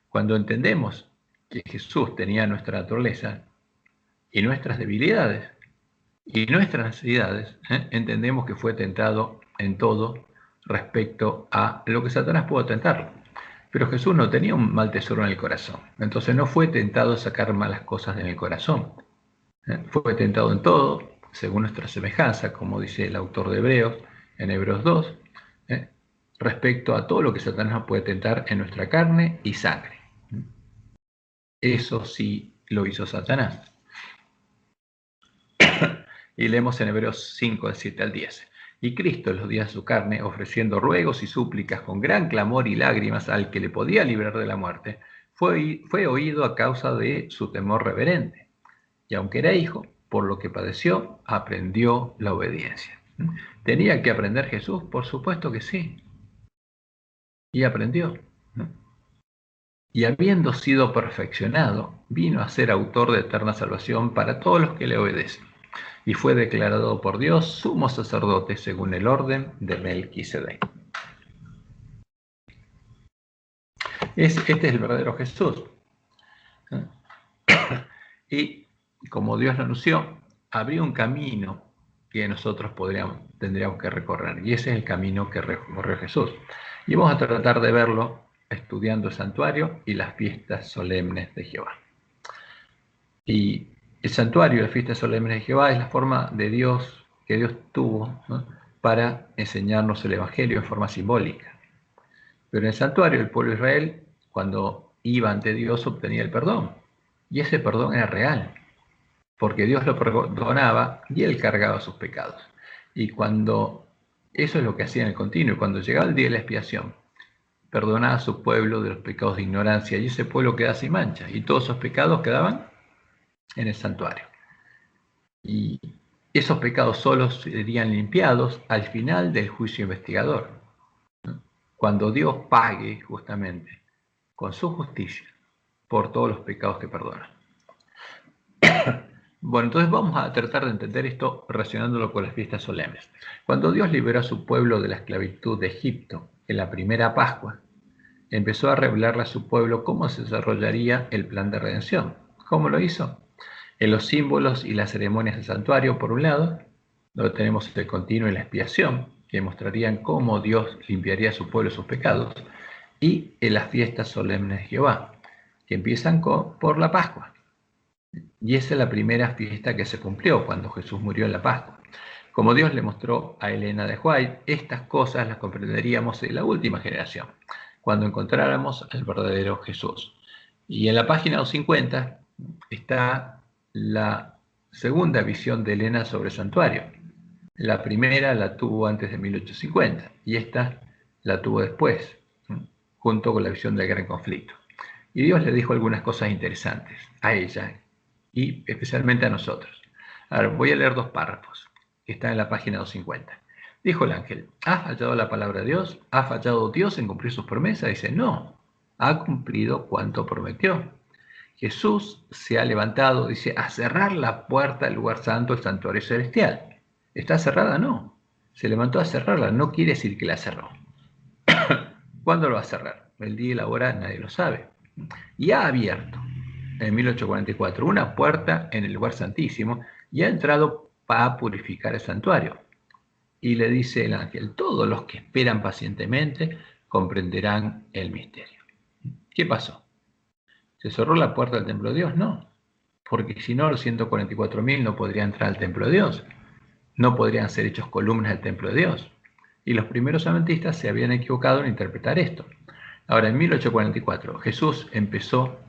Cuando entendemos que Jesús tenía nuestra naturaleza y nuestras debilidades y nuestras necesidades, entendemos que fue tentado en todo respecto a lo que Satanás pudo tentarlo. Pero Jesús no tenía un mal tesoro en el corazón, entonces no fue tentado a sacar malas cosas en el corazón. Fue tentado en todo, según nuestra semejanza, como dice el autor de Hebreos, en Hebreos 2, respecto a todo lo que Satanás puede tentar en nuestra carne y sangre. Eso sí lo hizo Satanás. Y leemos en Hebreos 5, del 7 al 10. Y Cristo en los días de su carne, ofreciendo ruegos y súplicas con gran clamor y lágrimas al que le podía librar de la muerte, fue oído a causa de su temor reverente. Y aunque era hijo, por lo que padeció, aprendió la obediencia. ¿Tenía que aprender Jesús? Por supuesto que sí. Y aprendió. Y habiendo sido perfeccionado, vino a ser autor de eterna salvación para todos los que le obedecen. y fue declarado por Dios sumo sacerdote según el orden de Melquisedec. Este es el verdadero Jesús. Y como Dios lo anunció, abrió un camino que nosotros tendríamos que recorrer. Y ese es el camino que recorrió Jesús. Y vamos a tratar de verlo estudiando el santuario y las fiestas solemnes de Jehová. Y el santuario y las fiestas solemnes de Jehová es la forma de Dios que Dios tuvo, ¿no?, para enseñarnos el Evangelio en forma simbólica. Pero en el santuario el pueblo de Israel, cuando iba ante Dios, obtenía el perdón. Y ese perdón era real, porque Dios lo perdonaba y Él cargaba sus pecados. Y cuando eso es lo que hacía en el continuo, cuando llegaba el día de la expiación, perdonaba a su pueblo de los pecados de ignorancia, y ese pueblo quedaba sin mancha, y todos esos pecados quedaban en el santuario. Y esos pecados solos serían limpiados al final del juicio investigador, ¿no?, cuando Dios pague justamente con su justicia por todos los pecados que perdona. Bueno, entonces vamos a tratar de entender esto relacionándolo con las fiestas solemnes. Cuando Dios liberó a su pueblo de la esclavitud de Egipto en la primera Pascua, empezó a revelarle a su pueblo cómo se desarrollaría el plan de redención. ¿Cómo lo hizo? En los símbolos y las ceremonias del santuario, por un lado, donde tenemos el continuo y la expiación, que mostrarían cómo Dios limpiaría a su pueblo sus pecados, y en las fiestas solemnes de Jehová, que empiezan por la Pascua. Y esa es la primera fiesta que se cumplió cuando Jesús murió en la Pascua. Como Dios le mostró a Elena de White, estas cosas las comprenderíamos en la última generación, cuando encontráramos al verdadero Jesús. Y en la página 250 está la segunda visión de Elena sobre el santuario. La primera la tuvo antes de 1850 y esta la tuvo después, junto con la visión del gran conflicto. Y Dios le dijo algunas cosas interesantes a ella y especialmente a nosotros. Ahora voy a leer dos párrafos que están en la página 250. Dijo el ángel: ¿ha fallado la palabra de Dios? ¿Ha fallado Dios en cumplir sus promesas? Dice: no, ha cumplido cuanto prometió. Jesús se ha levantado, dice, a cerrar la puerta del lugar santo, el santuario celestial. ¿Está cerrada? No. Se levantó a cerrarla, no quiere decir que la cerró. ¿Cuándo lo va a cerrar? El día y la hora nadie lo sabe. Y ha abierto, en 1844, una puerta en el lugar santísimo y ha entrado para purificar el santuario. Y le dice el ángel: todos los que esperan pacientemente comprenderán el misterio. ¿Qué pasó? ¿Se cerró la puerta del templo de Dios? No, porque si no, los 144.000 no podrían entrar al templo de Dios, no podrían ser hechos columnas del templo de Dios. Y los primeros adventistas se habían equivocado en interpretar esto. Ahora, en 1844, Jesús empezó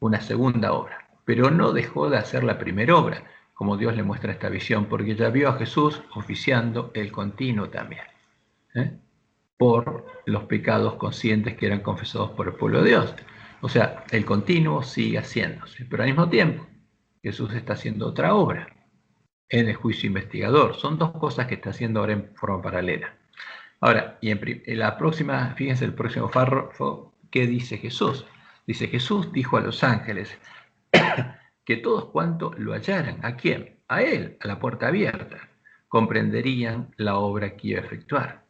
una segunda obra, pero no dejó de hacer la primera obra, como Dios le muestra esta visión, porque ya vio a Jesús oficiando el continuo también, por los pecados conscientes que eran confesados por el pueblo de Dios. O sea, el continuo sigue haciéndose, pero al mismo tiempo Jesús está haciendo otra obra en el juicio investigador. Son dos cosas que está haciendo ahora en forma paralela. Ahora, y en la próxima, fíjense el próximo párrafo, ¿qué dice Jesús? Dice: Jesús dijo a los ángeles que todos cuantos lo hallaran, ¿a quién? A él, a la puerta abierta, comprenderían la obra que iba a efectuar.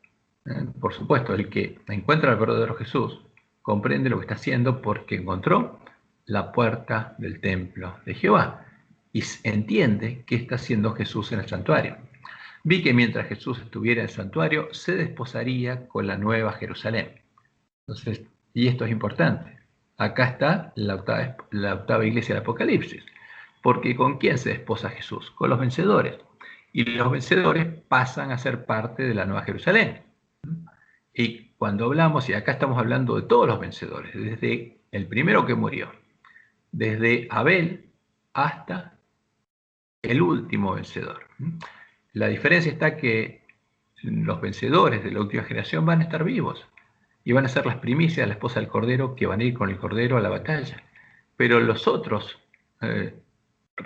Por supuesto, el que encuentra al verdadero Jesús comprende lo que está haciendo porque encontró la puerta del templo de Jehová y entiende qué está haciendo Jesús en el santuario. Vi que mientras Jesús estuviera en el santuario, se desposaría con la nueva Jerusalén. Entonces, y esto es importante, acá está la octava iglesia del Apocalipsis, porque ¿con quién se desposa Jesús? Con los vencedores. Y los vencedores pasan a ser parte de la nueva Jerusalén. Y cuando hablamos, y acá estamos hablando de todos los vencedores, desde el primero que murió, desde Abel hasta el último vencedor. La diferencia está que los vencedores de la última generación van a estar vivos y van a ser las primicias de la esposa del Cordero, que van a ir con el Cordero a la batalla. Pero los otros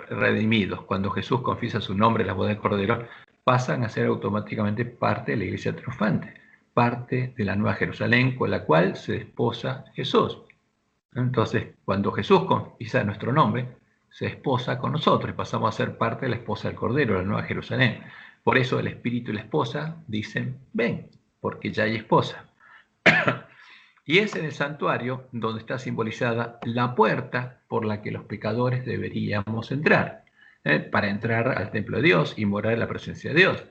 redimidos, cuando Jesús confiesa su nombre en la boda del Cordero, pasan a ser automáticamente parte de la iglesia triunfante, parte de la nueva Jerusalén con la cual se desposa Jesús. Entonces, cuando Jesús confiesa nuestro nombre, se esposa con nosotros y pasamos a ser parte de la esposa del Cordero, la Nueva Jerusalén. Por eso el espíritu y la esposa dicen, ven, porque ya hay esposa. Y es en el santuario donde está simbolizada la puerta por la que los pecadores deberíamos entrar, para entrar al templo de Dios y morar en la presencia de Dios.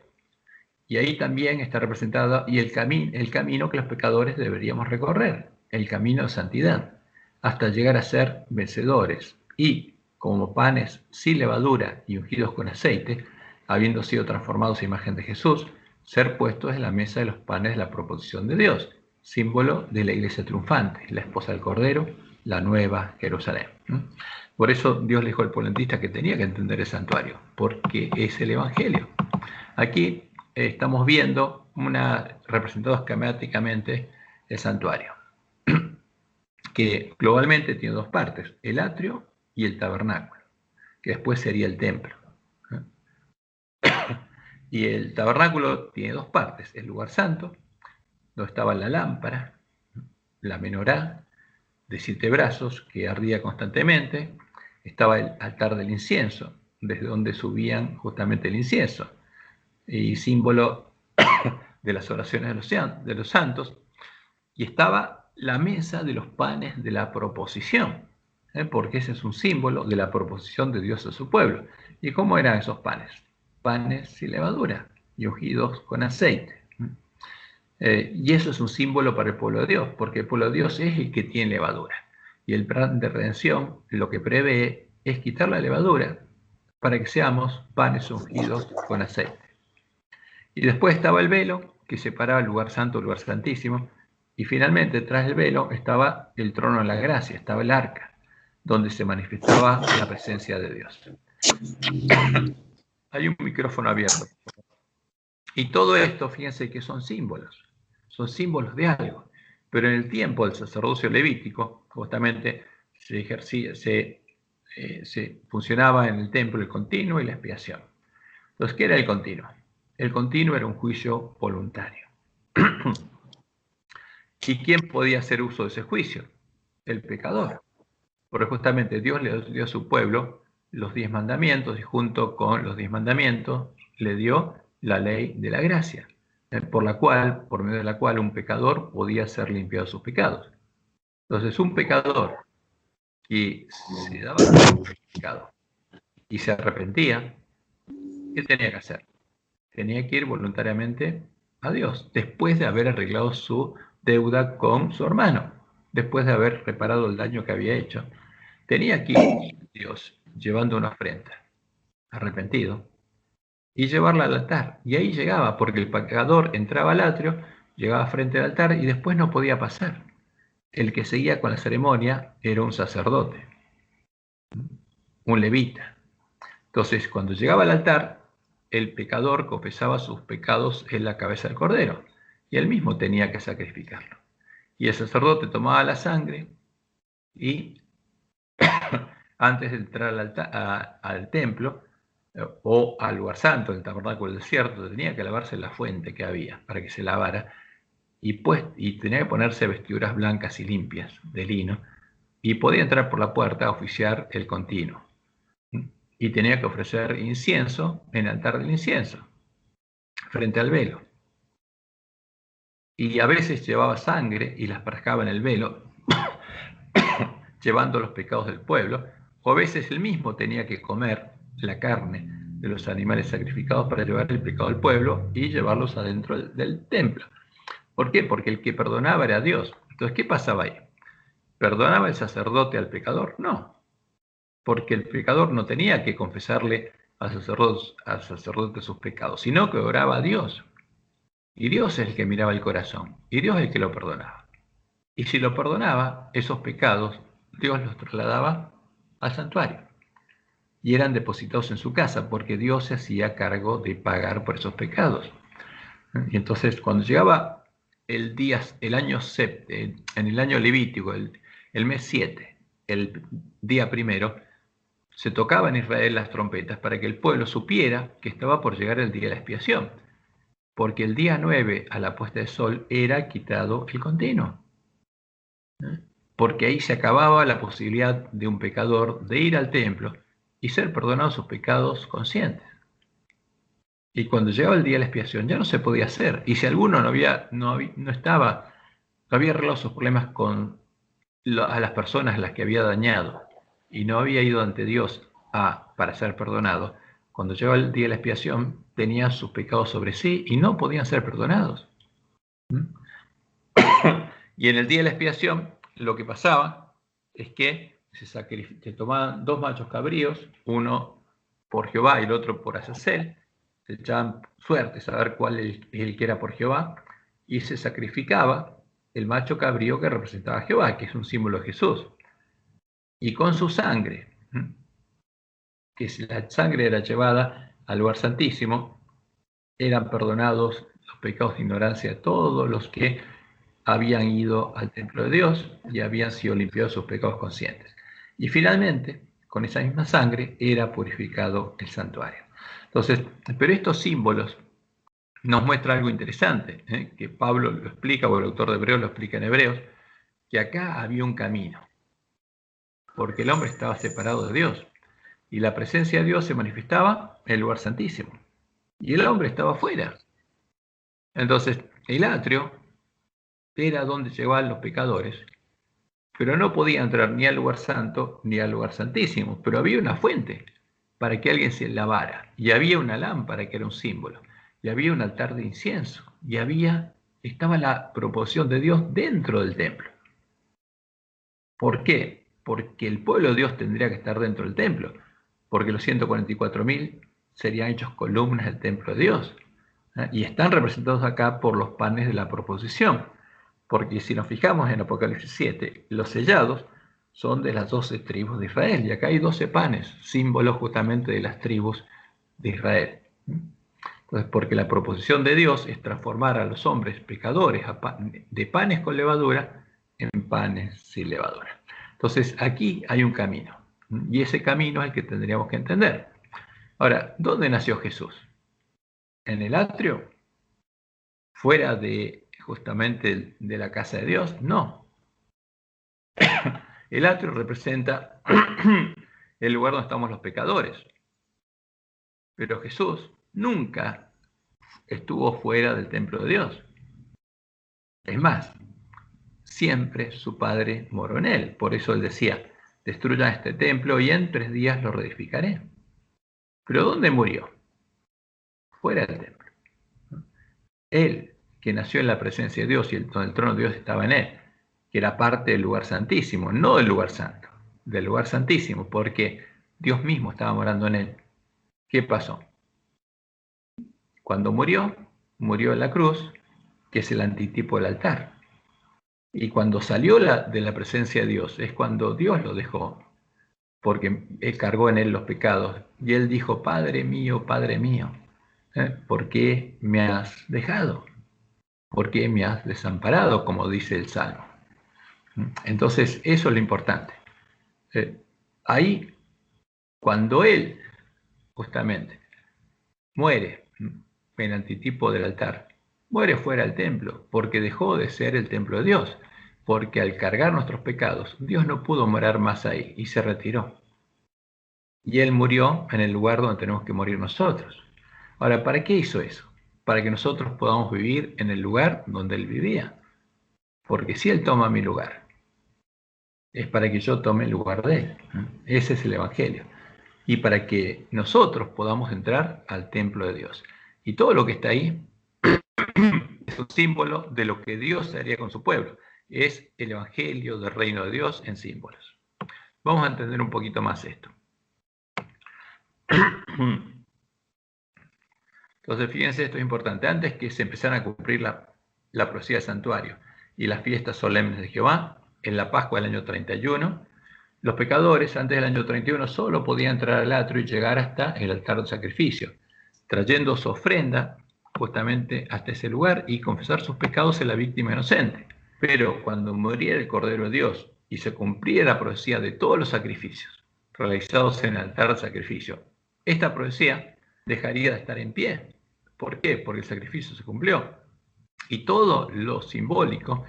Y ahí también está representado el camino que los pecadores deberíamos recorrer, el camino de santidad, hasta llegar a ser vencedores y, como panes sin levadura y ungidos con aceite, habiendo sido transformados a imagen de Jesús, ser puestos en la mesa de los panes de la proposición de Dios, símbolo de la iglesia triunfante, la esposa del Cordero, la nueva Jerusalén. Por eso Dios le dijo al polentista que tenía que entender el santuario, porque es el Evangelio. Aquí estamos viendo representado esquemáticamente el santuario, que globalmente tiene dos partes, el atrio y el tabernáculo, que después sería el templo. Y el tabernáculo tiene dos partes, el lugar santo, donde estaba la lámpara, la menorá de 7 brazos que ardía constantemente, estaba el altar del incienso, desde donde subían justamente el incienso, y símbolo de las oraciones de los santos, y estaba la mesa de los panes de la proposición, porque ese es un símbolo de la proposición de Dios a su pueblo. ¿Y cómo eran esos panes? Panes sin levadura y ungidos con aceite. Y eso es un símbolo para el pueblo de Dios, porque el pueblo de Dios es el que tiene levadura. Y el plan de redención lo que prevé es quitar la levadura para que seamos panes ungidos con aceite. Y después estaba el velo que separaba el lugar santo del lugar santísimo. Y finalmente, tras el velo, estaba el trono de la gracia, estaba el arca, donde se manifestaba la presencia de Dios. Hay un micrófono abierto. Y todo esto, fíjense que son símbolos de algo. Pero en el tiempo del sacerdocio levítico, justamente se funcionaba en el templo el continuo y la expiación. Entonces, ¿qué era el continuo? El continuo era un juicio voluntario. ¿Y quién podía hacer uso de ese juicio? El pecador. Porque justamente Dios le dio a su pueblo los 10 mandamientos y junto con los 10 mandamientos le dio la ley de la gracia, por medio de la cual un pecador podía ser limpiado de sus pecados. Entonces, un pecador que se daba cuenta del pecado y se arrepentía, ¿qué tenía que hacer? Tenía que ir voluntariamente a Dios, después de haber arreglado su deuda con su hermano, después de haber reparado el daño que había hecho. Tenía que ir a Dios llevando una ofrenda, arrepentido, y llevarla al altar. Y ahí llegaba, porque el pecador entraba al atrio, llegaba frente al altar y después no podía pasar. El que seguía con la ceremonia era un sacerdote, un levita. Entonces, cuando llegaba al altar, el pecador confesaba sus pecados en la cabeza del cordero, y él mismo tenía que sacrificarlo. Y el sacerdote tomaba la sangre y antes de entrar al templo o al lugar santo, el tabernáculo del desierto, tenía que lavarse la fuente que había para que se lavara y tenía que ponerse vestiduras blancas y limpias de lino y podía entrar por la puerta a oficiar el continuo. Y tenía que ofrecer incienso en el altar del incienso, frente al velo. Y a veces llevaba sangre y las asperjaba en el velo, llevando los pecados del pueblo, o a veces él mismo tenía que comer la carne de los animales sacrificados para llevar el pecado del pueblo y llevarlos adentro del templo. ¿Por qué? Porque el que perdonaba era Dios. Entonces, ¿qué pasaba ahí? ¿Perdonaba el sacerdote al pecador? No, porque el pecador no tenía que confesarle al sacerdote sus pecados, sino que oraba a Dios. Y Dios es el que miraba el corazón, y Dios es el que lo perdonaba. Y si lo perdonaba, esos pecados, Dios los trasladaba al santuario. Y eran depositados en su casa, porque Dios se hacía cargo de pagar por esos pecados. Y entonces, cuando llegaba el año en el año levítico, el mes 7, el día primero, se tocaba en Israel las trompetas para que el pueblo supiera que estaba por llegar el día de la expiación, porque el día 9 a la puesta de sol era quitado el continuo, porque ahí se acababa la posibilidad de un pecador de ir al templo y ser perdonados sus pecados conscientes. Y cuando llegaba el día de la expiación ya no se podía hacer. Y si alguno no había arreglado sus problemas con a las personas a las que había dañado y no había ido ante Dios para ser perdonado, cuando llegaba el día de la expiación tenía sus pecados sobre sí y no podían ser perdonados. Y en el día de la expiación lo que pasaba es que se tomaban 2 machos cabríos, uno por Jehová y el otro por Azazel, se echaban suertes a ver cuál es el que era por Jehová, y se sacrificaba el macho cabrío que representaba a Jehová, que es un símbolo de Jesús. Y con su sangre, que si la sangre era llevada al lugar santísimo, eran perdonados los pecados de ignorancia de todos los que habían ido al templo de Dios y habían sido limpiados sus pecados conscientes. Y finalmente, con esa misma sangre, era purificado el santuario. Entonces, pero estos símbolos nos muestran algo interesante, que Pablo lo explica, o el autor de Hebreos lo explica en Hebreos, que acá había un camino, porque el hombre estaba separado de Dios, y la presencia de Dios se manifestaba en el lugar santísimo, y el hombre estaba afuera. Entonces, el atrio era donde llegaban los pecadores, pero no podía entrar ni al lugar santo ni al lugar santísimo, pero había una fuente para que alguien se lavara, y había una lámpara que era un símbolo, y había un altar de incienso, y estaba la proporción de Dios dentro del templo. ¿Por qué? Porque el pueblo de Dios tendría que estar dentro del templo, porque los 144.000 serían hechos columnas del templo de Dios, y están representados acá por los panes de la proposición, porque si nos fijamos en Apocalipsis 7, los sellados son de las 12 tribus de Israel, y acá hay 12 panes, símbolos justamente de las tribus de Israel. Entonces, porque la proposición de Dios es transformar a los hombres pecadores de panes con levadura en panes sin levadura. Entonces, aquí hay un camino, y ese camino es el que tendríamos que entender. Ahora, ¿dónde nació Jesús? ¿En el atrio? ¿Fuera de justamente de la casa de Dios? No. El atrio representa el lugar donde estamos los pecadores. Pero Jesús nunca estuvo fuera del templo de Dios. Es más, siempre su Padre moró en él. Por eso él decía, destruyan este templo y en 3 días lo reedificaré. ¿Pero dónde murió? Fuera del templo. Él, que nació en la presencia de Dios y el trono de Dios estaba en él, que era parte del lugar santísimo, no del lugar santo, del lugar santísimo, porque Dios mismo estaba morando en él. ¿Qué pasó? Cuando murió en la cruz, que es el antitipo del altar. Y cuando salió de la presencia de Dios, es cuando Dios lo dejó, porque él cargó en él los pecados. Y él dijo, Padre mío, ¿por qué me has dejado? ¿Por qué me has desamparado? Como dice el Salmo. Entonces, eso es lo importante. Ahí, cuando él justamente muere en el antitipo del altar, muere fuera del templo, porque dejó de ser el templo de Dios, porque al cargar nuestros pecados, Dios no pudo morar más ahí y se retiró. Y él murió en el lugar donde tenemos que morir nosotros. Ahora, ¿para qué hizo eso? Para que nosotros podamos vivir en el lugar donde él vivía. Porque si él toma mi lugar, es para que yo tome el lugar de él. Ese es el Evangelio. Y para que nosotros podamos entrar al templo de Dios. Y todo lo que está ahí es un símbolo de lo que Dios haría con su pueblo. Es el Evangelio del reino de Dios en símbolos. Vamos a entender un poquito más esto. Entonces, fíjense, esto es importante. Antes que se empezaran a cumplir la profecía del santuario y las fiestas solemnes de Jehová, en la Pascua del año 31, los pecadores antes del año 31 solo podían entrar al atrio y llegar hasta el altar de sacrificio, trayendo su ofrenda justamente hasta ese lugar y confesar sus pecados en la víctima inocente. Pero cuando muriera el Cordero de Dios y se cumpliera la profecía de todos los sacrificios realizados en el altar de sacrificio, esta profecía dejaría de estar en pie. ¿Por qué? Porque el sacrificio se cumplió. Y todo lo simbólico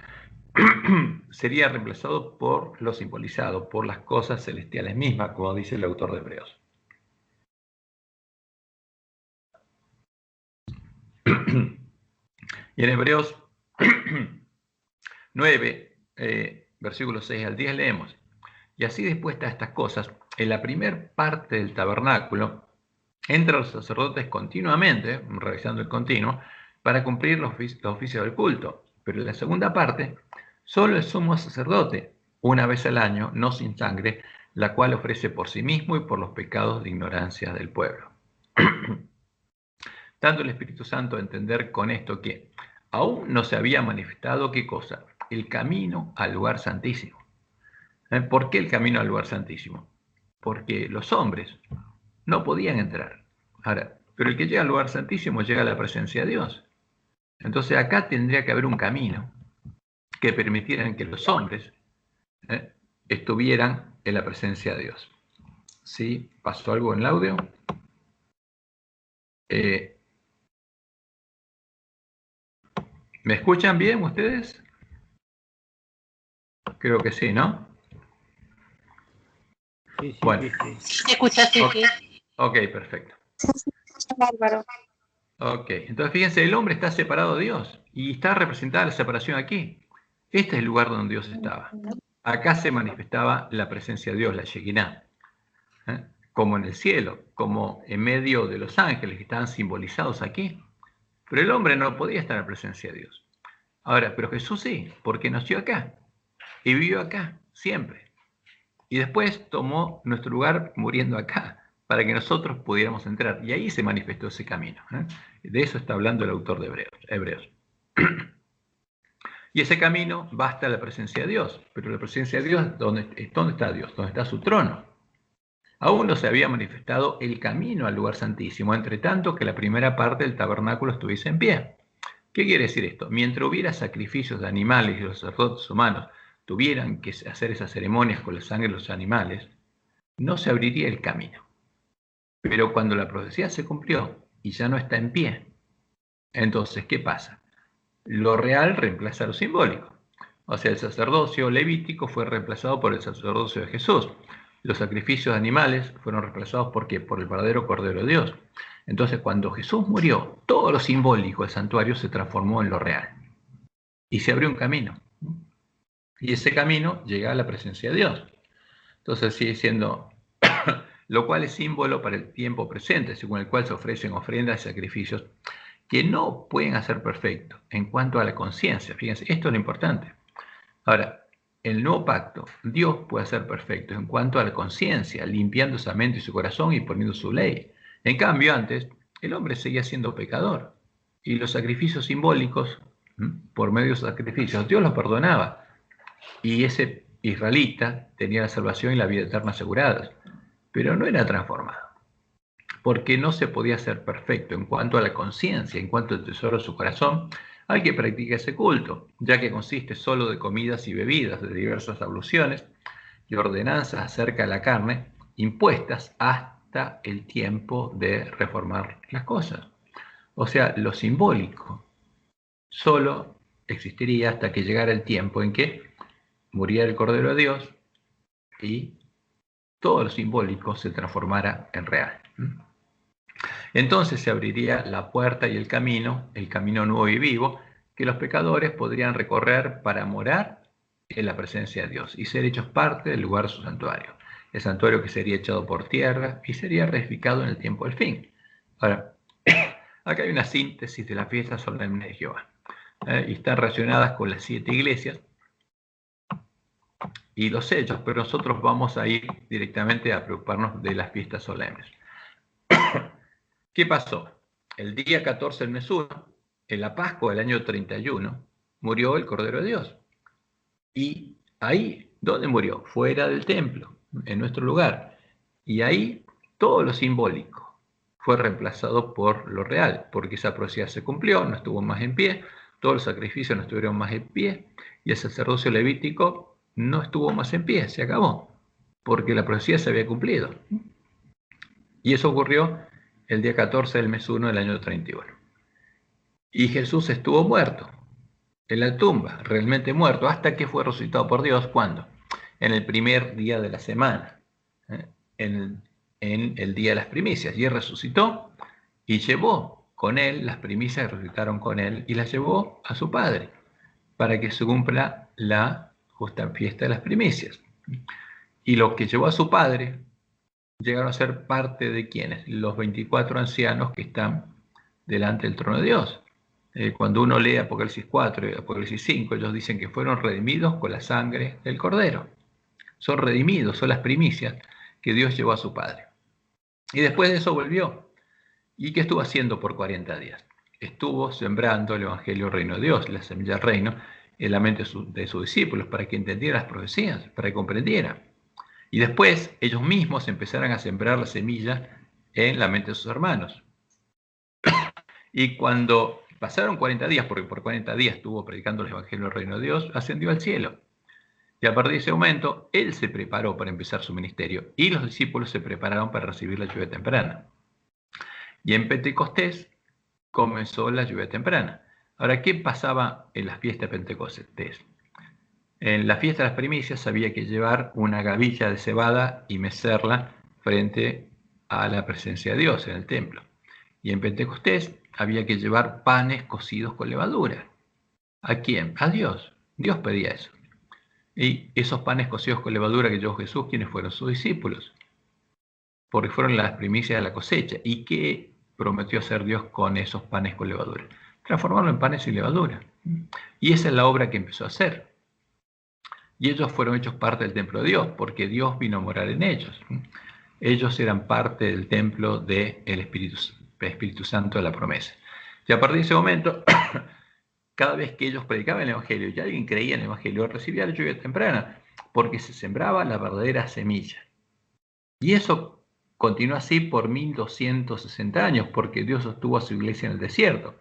sería reemplazado por lo simbolizado, por las cosas celestiales mismas, como dice el autor de Hebreos. Y en Hebreos 9, versículos 6 al 10 leemos: y así dispuestas estas cosas, en la primer parte del tabernáculo entran los sacerdotes continuamente, realizando el continuo, para cumplir los oficios del culto. Pero en la segunda parte, solo el sumo sacerdote, una vez al año, no sin sangre, la cual ofrece por sí mismo y por los pecados de ignorancia del pueblo. Dando el Espíritu Santo a entender con esto que aún no se había manifestado, ¿qué cosa? El camino al lugar santísimo. ¿Por qué el camino al lugar santísimo? Porque los hombres no podían entrar. Ahora, pero el que llega al lugar santísimo llega a la presencia de Dios. Entonces acá tendría que haber un camino que permitiera que los hombres estuvieran en la presencia de Dios. ¿Sí? ¿Pasó algo en el audio? ¿Me escuchan bien ustedes? Creo que sí, ¿no? Sí, bueno. Sí. ¿Te escuchaste? Okay. Ok, perfecto. Bárbaro. Ok, entonces fíjense, el hombre está separado de Dios y está representada la separación aquí. Este es el lugar donde Dios estaba. Acá se manifestaba la presencia de Dios, la Shekinah, como en el cielo, como en medio de los ángeles que estaban simbolizados aquí. Pero el hombre no podía estar en la presencia de Dios. Ahora, pero Jesús sí, porque nació acá y vivió acá, siempre. Y después tomó nuestro lugar muriendo acá, para que nosotros pudiéramos entrar. Y ahí se manifestó ese camino. De eso está hablando el autor de Hebreos. Y ese camino va hasta la presencia de Dios. Pero la presencia de Dios, ¿dónde está Dios? ¿Dónde está su trono? Aún no se había manifestado el camino al lugar santísimo, entre tanto que la primera parte del tabernáculo estuviese en pie. ¿Qué quiere decir esto? Mientras hubiera sacrificios de animales y los sacerdotes humanos tuvieran que hacer esas ceremonias con la sangre de los animales, no se abriría el camino. Pero cuando la profecía se cumplió y ya no está en pie, entonces, ¿qué pasa? Lo real reemplaza lo simbólico. O sea, el sacerdocio levítico fue reemplazado por el sacerdocio de Jesús. Los sacrificios de animales fueron reemplazados ¿por qué? Por el verdadero Cordero de Dios. Entonces, cuando Jesús murió, todo lo simbólico del santuario se transformó en lo real. Y se abrió un camino. Y ese camino llega a la presencia de Dios. Entonces sigue siendo, lo cual es símbolo para el tiempo presente, según el cual se ofrecen ofrendas y sacrificios que no pueden hacer perfecto en cuanto a la conciencia. Fíjense, esto es lo importante. Ahora, el nuevo pacto, Dios puede hacer perfecto en cuanto a la conciencia, limpiando esa mente y su corazón y poniendo su ley. En cambio, antes, el hombre seguía siendo pecador. Y los sacrificios simbólicos, por medio de esos sacrificios, Dios los perdonaba. Y ese israelita tenía la salvación y la vida eterna aseguradas. Pero no era transformado. Porque no se podía ser perfecto en cuanto a la conciencia, en cuanto al tesoro de su corazón, al que practica ese culto, ya que consiste solo de comidas y bebidas, de diversas abluciones y ordenanzas acerca de la carne, impuestas hasta el tiempo de reformar las cosas. O sea, lo simbólico solo existiría hasta que llegara el tiempo en que muriera el Cordero de Dios y todo lo simbólico se transformara en real. Entonces se abriría la puerta y el camino nuevo y vivo, que los pecadores podrían recorrer para morar en la presencia de Dios y ser hechos parte del lugar de su santuario. El santuario que sería echado por tierra y sería reedificado en el tiempo del fin. Ahora, acá hay una síntesis de las fiestas solemnes de Jehová. Y están relacionadas con las 7 iglesias y los hechos, pero nosotros vamos a ir directamente a preocuparnos de las fiestas solemnes. ¿Qué pasó? El día 14 del mes 1, en la Pascua del año 31, murió el Cordero de Dios. Y ahí, ¿dónde murió? Fuera del templo, en nuestro lugar. Y ahí todo lo simbólico fue reemplazado por lo real, porque esa profecía se cumplió, no estuvo más en pie, todos los sacrificios no estuvieron más en pie, y el sacerdocio levítico no estuvo más en pie, se acabó, porque la profecía se había cumplido. Y eso ocurrió el día 14 del mes 1 del año 31. Y Jesús estuvo muerto en la tumba, realmente muerto, hasta que fue resucitado por Dios. ¿Cuándo? En el primer día de la semana, en el día de las primicias. Y él resucitó y llevó con él las primicias que resucitaron con él y las llevó a su padre para que se cumpla la justa fiesta de las primicias. Y lo que llevó a su padre llegaron a ser parte de quienes, los 24 ancianos que están delante del trono de Dios. Cuando uno lee Apocalipsis 4 y Apocalipsis 5, ellos dicen que fueron redimidos con la sangre del Cordero. Son redimidos, son las primicias que Dios llevó a su padre. Y después de eso volvió. ¿Y qué estuvo haciendo por 40 días? Estuvo sembrando el Evangelio del Reino de Dios, la semilla del reino, en la mente de sus discípulos, para que entendieran las profecías, para que comprendieran. Y después ellos mismos empezaron a sembrar la semilla en la mente de sus hermanos. Y cuando pasaron 40 días, porque por 40 días estuvo predicando el Evangelio del Reino de Dios, ascendió al cielo. Y a partir de ese momento, él se preparó para empezar su ministerio y los discípulos se prepararon para recibir la lluvia temprana. Y en Pentecostés comenzó la lluvia temprana. Ahora, ¿qué pasaba en las fiestas de Pentecostés? En la fiesta de las primicias había que llevar una gavilla de cebada y mecerla frente a la presencia de Dios en el templo. Y en Pentecostés había que llevar panes cocidos con levadura. ¿A quién? A Dios. Dios pedía eso. Y esos panes cocidos con levadura que llevó Jesús, ¿quiénes fueron? Sus discípulos. Porque fueron las primicias de la cosecha. ¿Y qué prometió hacer Dios con esos panes con levadura? Transformarlo en panes sin levadura. Y esa es la obra que empezó a hacer. Y ellos fueron hechos parte del templo de Dios, porque Dios vino a morar en ellos. Ellos eran parte del templo del Espíritu Santo de la promesa. Y a partir de ese momento, cada vez que ellos predicaban el Evangelio y alguien creía en el Evangelio, recibía la lluvia temprana, porque se sembraba la verdadera semilla. Y eso continuó así por 1260 años, porque Dios sostuvo a su iglesia en el desierto,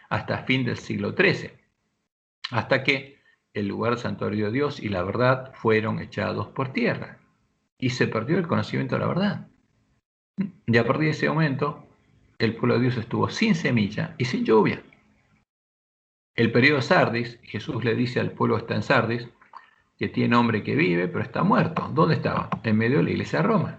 hasta fin del siglo XIII, hasta que el lugar santuario de Dios y la verdad fueron echados por tierra, y se perdió el conocimiento de la verdad. Y a partir de ese momento, el pueblo de Dios estuvo sin semilla y sin lluvia. El periodo de Sardis, Jesús le dice al pueblo que está en Sardis, que tiene hombre que vive, pero está muerto. ¿Dónde estaba? En medio de la iglesia de Roma.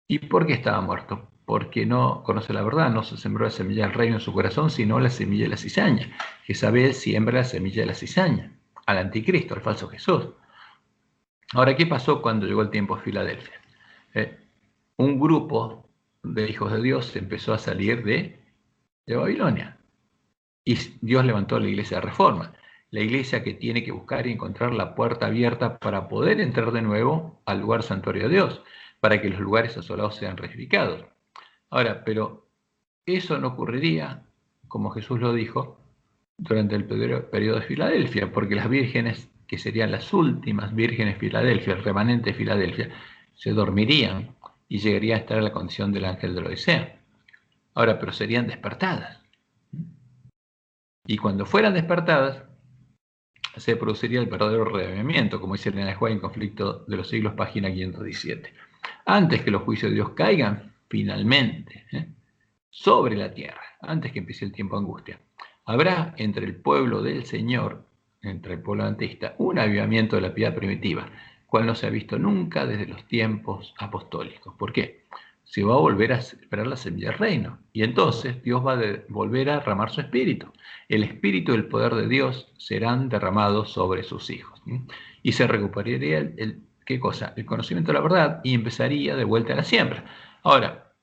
¿Y por qué estaba muerto? Porque no conoce la verdad, no se sembró la semilla del reino en su corazón, sino la semilla de la cizaña. Jezabel siembra la semilla de la cizaña, al anticristo, al falso Jesús. Ahora, ¿qué pasó cuando llegó el tiempo de Filadelfia? Un grupo de hijos de Dios empezó a salir de Babilonia. Y Dios levantó la iglesia de Reforma, la iglesia que tiene que buscar y encontrar la puerta abierta para poder entrar de nuevo al lugar santuario de Dios, para que los lugares asolados sean reedificados. Ahora, pero eso no ocurriría, como Jesús lo dijo, durante el periodo de Filadelfia, porque las vírgenes, que serían las últimas vírgenes de Filadelfia, el remanente de Filadelfia, se dormirían y llegarían a estar en la condición del ángel de la Odisea. Ahora, pero serían despertadas. Y cuando fueran despertadas, se produciría el verdadero reavivamiento, como dice Elena de White en Conflicto de los Siglos, página 517. Antes que los juicios de Dios caigan, finalmente, sobre la tierra, antes que empiece el tiempo de angustia, habrá entre el pueblo del Señor, entre el pueblo adventista, un avivamiento de la piedad primitiva, cual no se ha visto nunca desde los tiempos apostólicos. ¿Por qué? Se va a volver a sembrar la semilla del reino. Y entonces Dios va a volver a derramar su espíritu. El espíritu y el poder de Dios serán derramados sobre sus hijos. Y se recuperaría ¿qué cosa? El conocimiento de la verdad y empezaría de vuelta a la siembra. Ahora,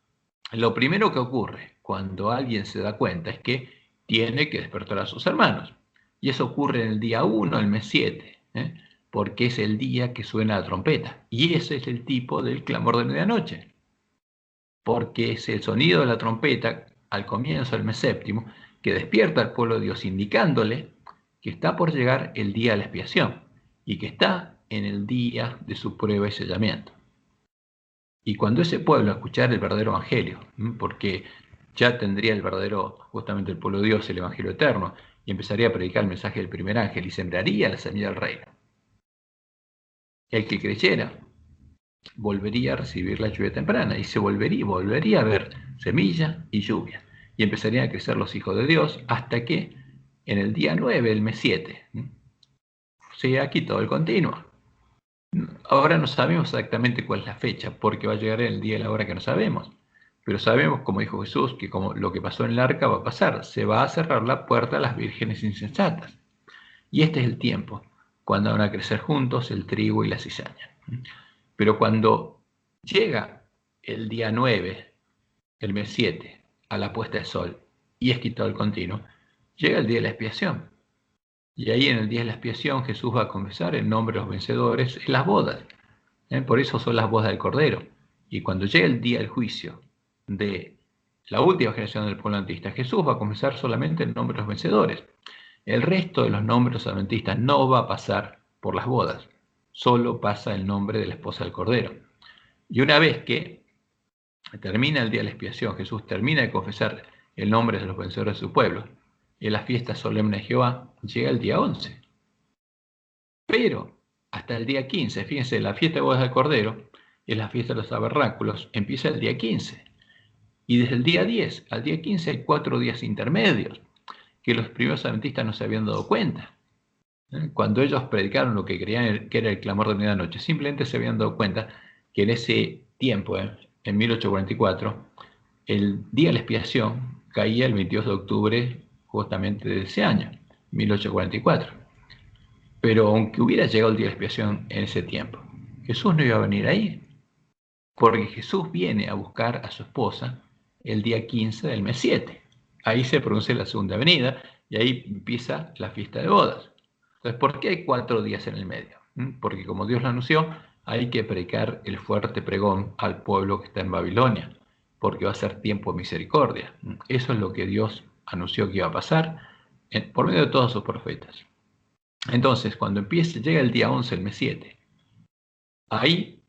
lo primero que ocurre cuando alguien se da cuenta es que tiene que despertar a sus hermanos. Y eso ocurre en el día 1, el mes 7, porque es el día que suena la trompeta. Y ese es el tipo del clamor de medianoche. Porque es el sonido de la trompeta al comienzo del mes séptimo que despierta al pueblo de Dios, indicándole que está por llegar el día de la expiación y que está en el día de su prueba y sellamiento. Y cuando ese pueblo escuchara el verdadero evangelio, porque ya tendría el verdadero, justamente el pueblo de Dios, el evangelio eterno, y empezaría a predicar el mensaje del primer ángel y sembraría la semilla del reino. El que creyera volvería a recibir la lluvia temprana y se volvería a ver semilla y lluvia. Y empezarían a crecer los hijos de Dios hasta que en el día 9 del mes 7 se ha quitado el continuo. Ahora no sabemos exactamente cuál es la fecha, porque va a llegar el día y la hora que no sabemos. Pero sabemos, como dijo Jesús, que como lo que pasó en el arca va a pasar, se va a cerrar la puerta a las vírgenes insensatas. Y este es el tiempo, cuando van a crecer juntos el trigo y la cizaña. Pero cuando llega el día 9, el mes 7, a la puesta de sol, y es quitado el continuo, llega el día de la expiación. Y ahí en el día de la expiación Jesús va a confesar el nombre de los vencedores en las bodas. Por eso son las bodas del Cordero. Y cuando llega el día del juicio de la última generación del pueblo adventista, Jesús va a confesar solamente el nombre de los vencedores. El resto de los nombres de los adventistas no va a pasar por las bodas, solo pasa el nombre de la esposa del Cordero. Y una vez que termina el día de la expiación, Jesús termina de confesar el nombre de los vencedores de su pueblo, en la fiesta solemne de Jehová llega el día 11. Pero hasta el día 15, fíjense, la fiesta de bodas del Cordero es la fiesta de los tabernáculos, empieza el día 15. Y desde el día 10 al día 15 hay 4 días intermedios que los primeros adventistas no se habían dado cuenta. Cuando ellos predicaron lo que creían que era el clamor de medianoche, simplemente se habían dado cuenta que en ese tiempo, en 1844, el día de la expiación caía el 22 de octubre justamente de ese año, 1844. Pero aunque hubiera llegado el día de la expiación en ese tiempo, Jesús no iba a venir ahí, porque Jesús viene a buscar a su esposa el día 15 del mes 7. Ahí se produce la segunda venida y ahí empieza la fiesta de bodas. Entonces, ¿por qué hay 4 días en el medio? Porque como Dios lo anunció, hay que predicar el fuerte pregón al pueblo que está en Babilonia, porque va a ser tiempo de misericordia. Eso es lo que Dios anunció que iba a pasar por medio de todos sus profetas. Entonces, cuando llega el día 11, el mes 7, ahí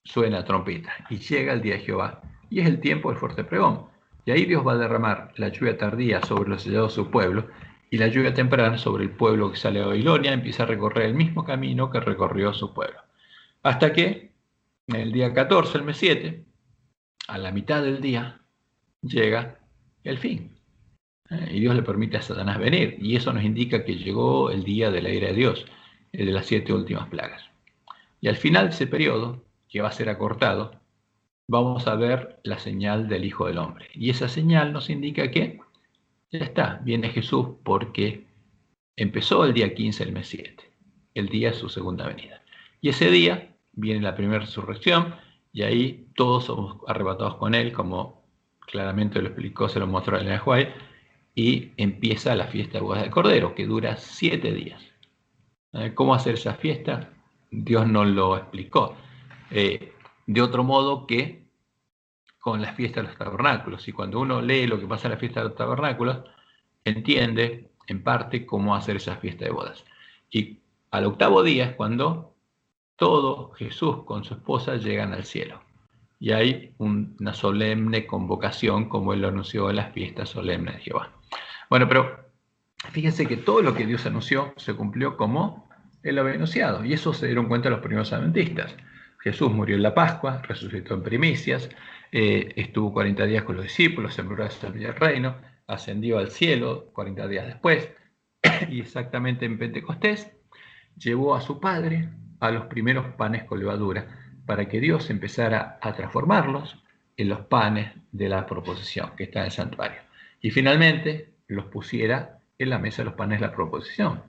suena trompeta y llega el día de Jehová y es el tiempo del fuerte pregón. Y ahí Dios va a derramar la lluvia tardía sobre los sellados de su pueblo y la lluvia temprana sobre el pueblo que sale de Babilonia, empieza a recorrer el mismo camino que recorrió su pueblo. Hasta que en el día 14, el mes 7, a la mitad del día, llega el fin. Y Dios le permite a Satanás venir. Y eso nos indica que llegó el día de la ira de Dios, el de las 7 últimas plagas. Y al final de ese periodo, que va a ser acortado, vamos a ver la señal del Hijo del Hombre. Y esa señal nos indica que ya está, viene Jesús porque empezó el día 15 del mes 7, el día de su segunda venida. Y ese día viene la primera resurrección y ahí todos somos arrebatados con él, como claramente lo explicó, se lo mostró Elena White, y empieza la fiesta de bodas del Cordero, que dura 7 días. ¿Cómo hacer esa fiesta? Dios nos lo explicó. De otro modo que con la fiesta de los tabernáculos. Y cuando uno lee lo que pasa en la fiesta de los tabernáculos, entiende en parte cómo hacer esa fiesta de bodas. Y al octavo día es cuando todo Jesús con su esposa llegan al cielo. Y hay una solemne convocación, como él lo anunció en las fiestas solemnes de Jehová. Bueno, pero fíjense que todo lo que Dios anunció se cumplió como él lo había anunciado. Y eso se dieron cuenta los primeros adventistas. Jesús murió en la Pascua, resucitó en primicias, estuvo 40 días con los discípulos, sembró la semilla del reino, ascendió al cielo 40 días después, y exactamente en Pentecostés llevó a su Padre a los primeros panes con levadura, para que Dios empezara a transformarlos en los panes de la proposición que está en el santuario. Y finalmente los pusiera en la mesa de los panes de la proposición,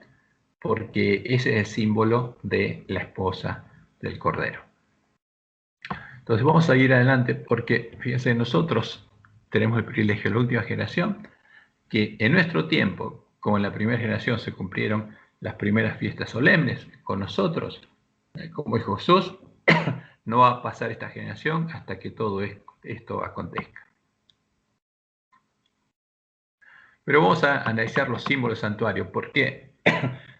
porque ese es el símbolo de la esposa del Cordero. Entonces vamos a ir adelante porque, fíjense, nosotros tenemos el privilegio de la última generación, que en nuestro tiempo, como en la primera generación se cumplieron las primeras fiestas solemnes con nosotros, como dijo Jesús, no va a pasar esta generación hasta que todo esto acontezca. Pero vamos a analizar los símbolos del santuario. ¿Por qué?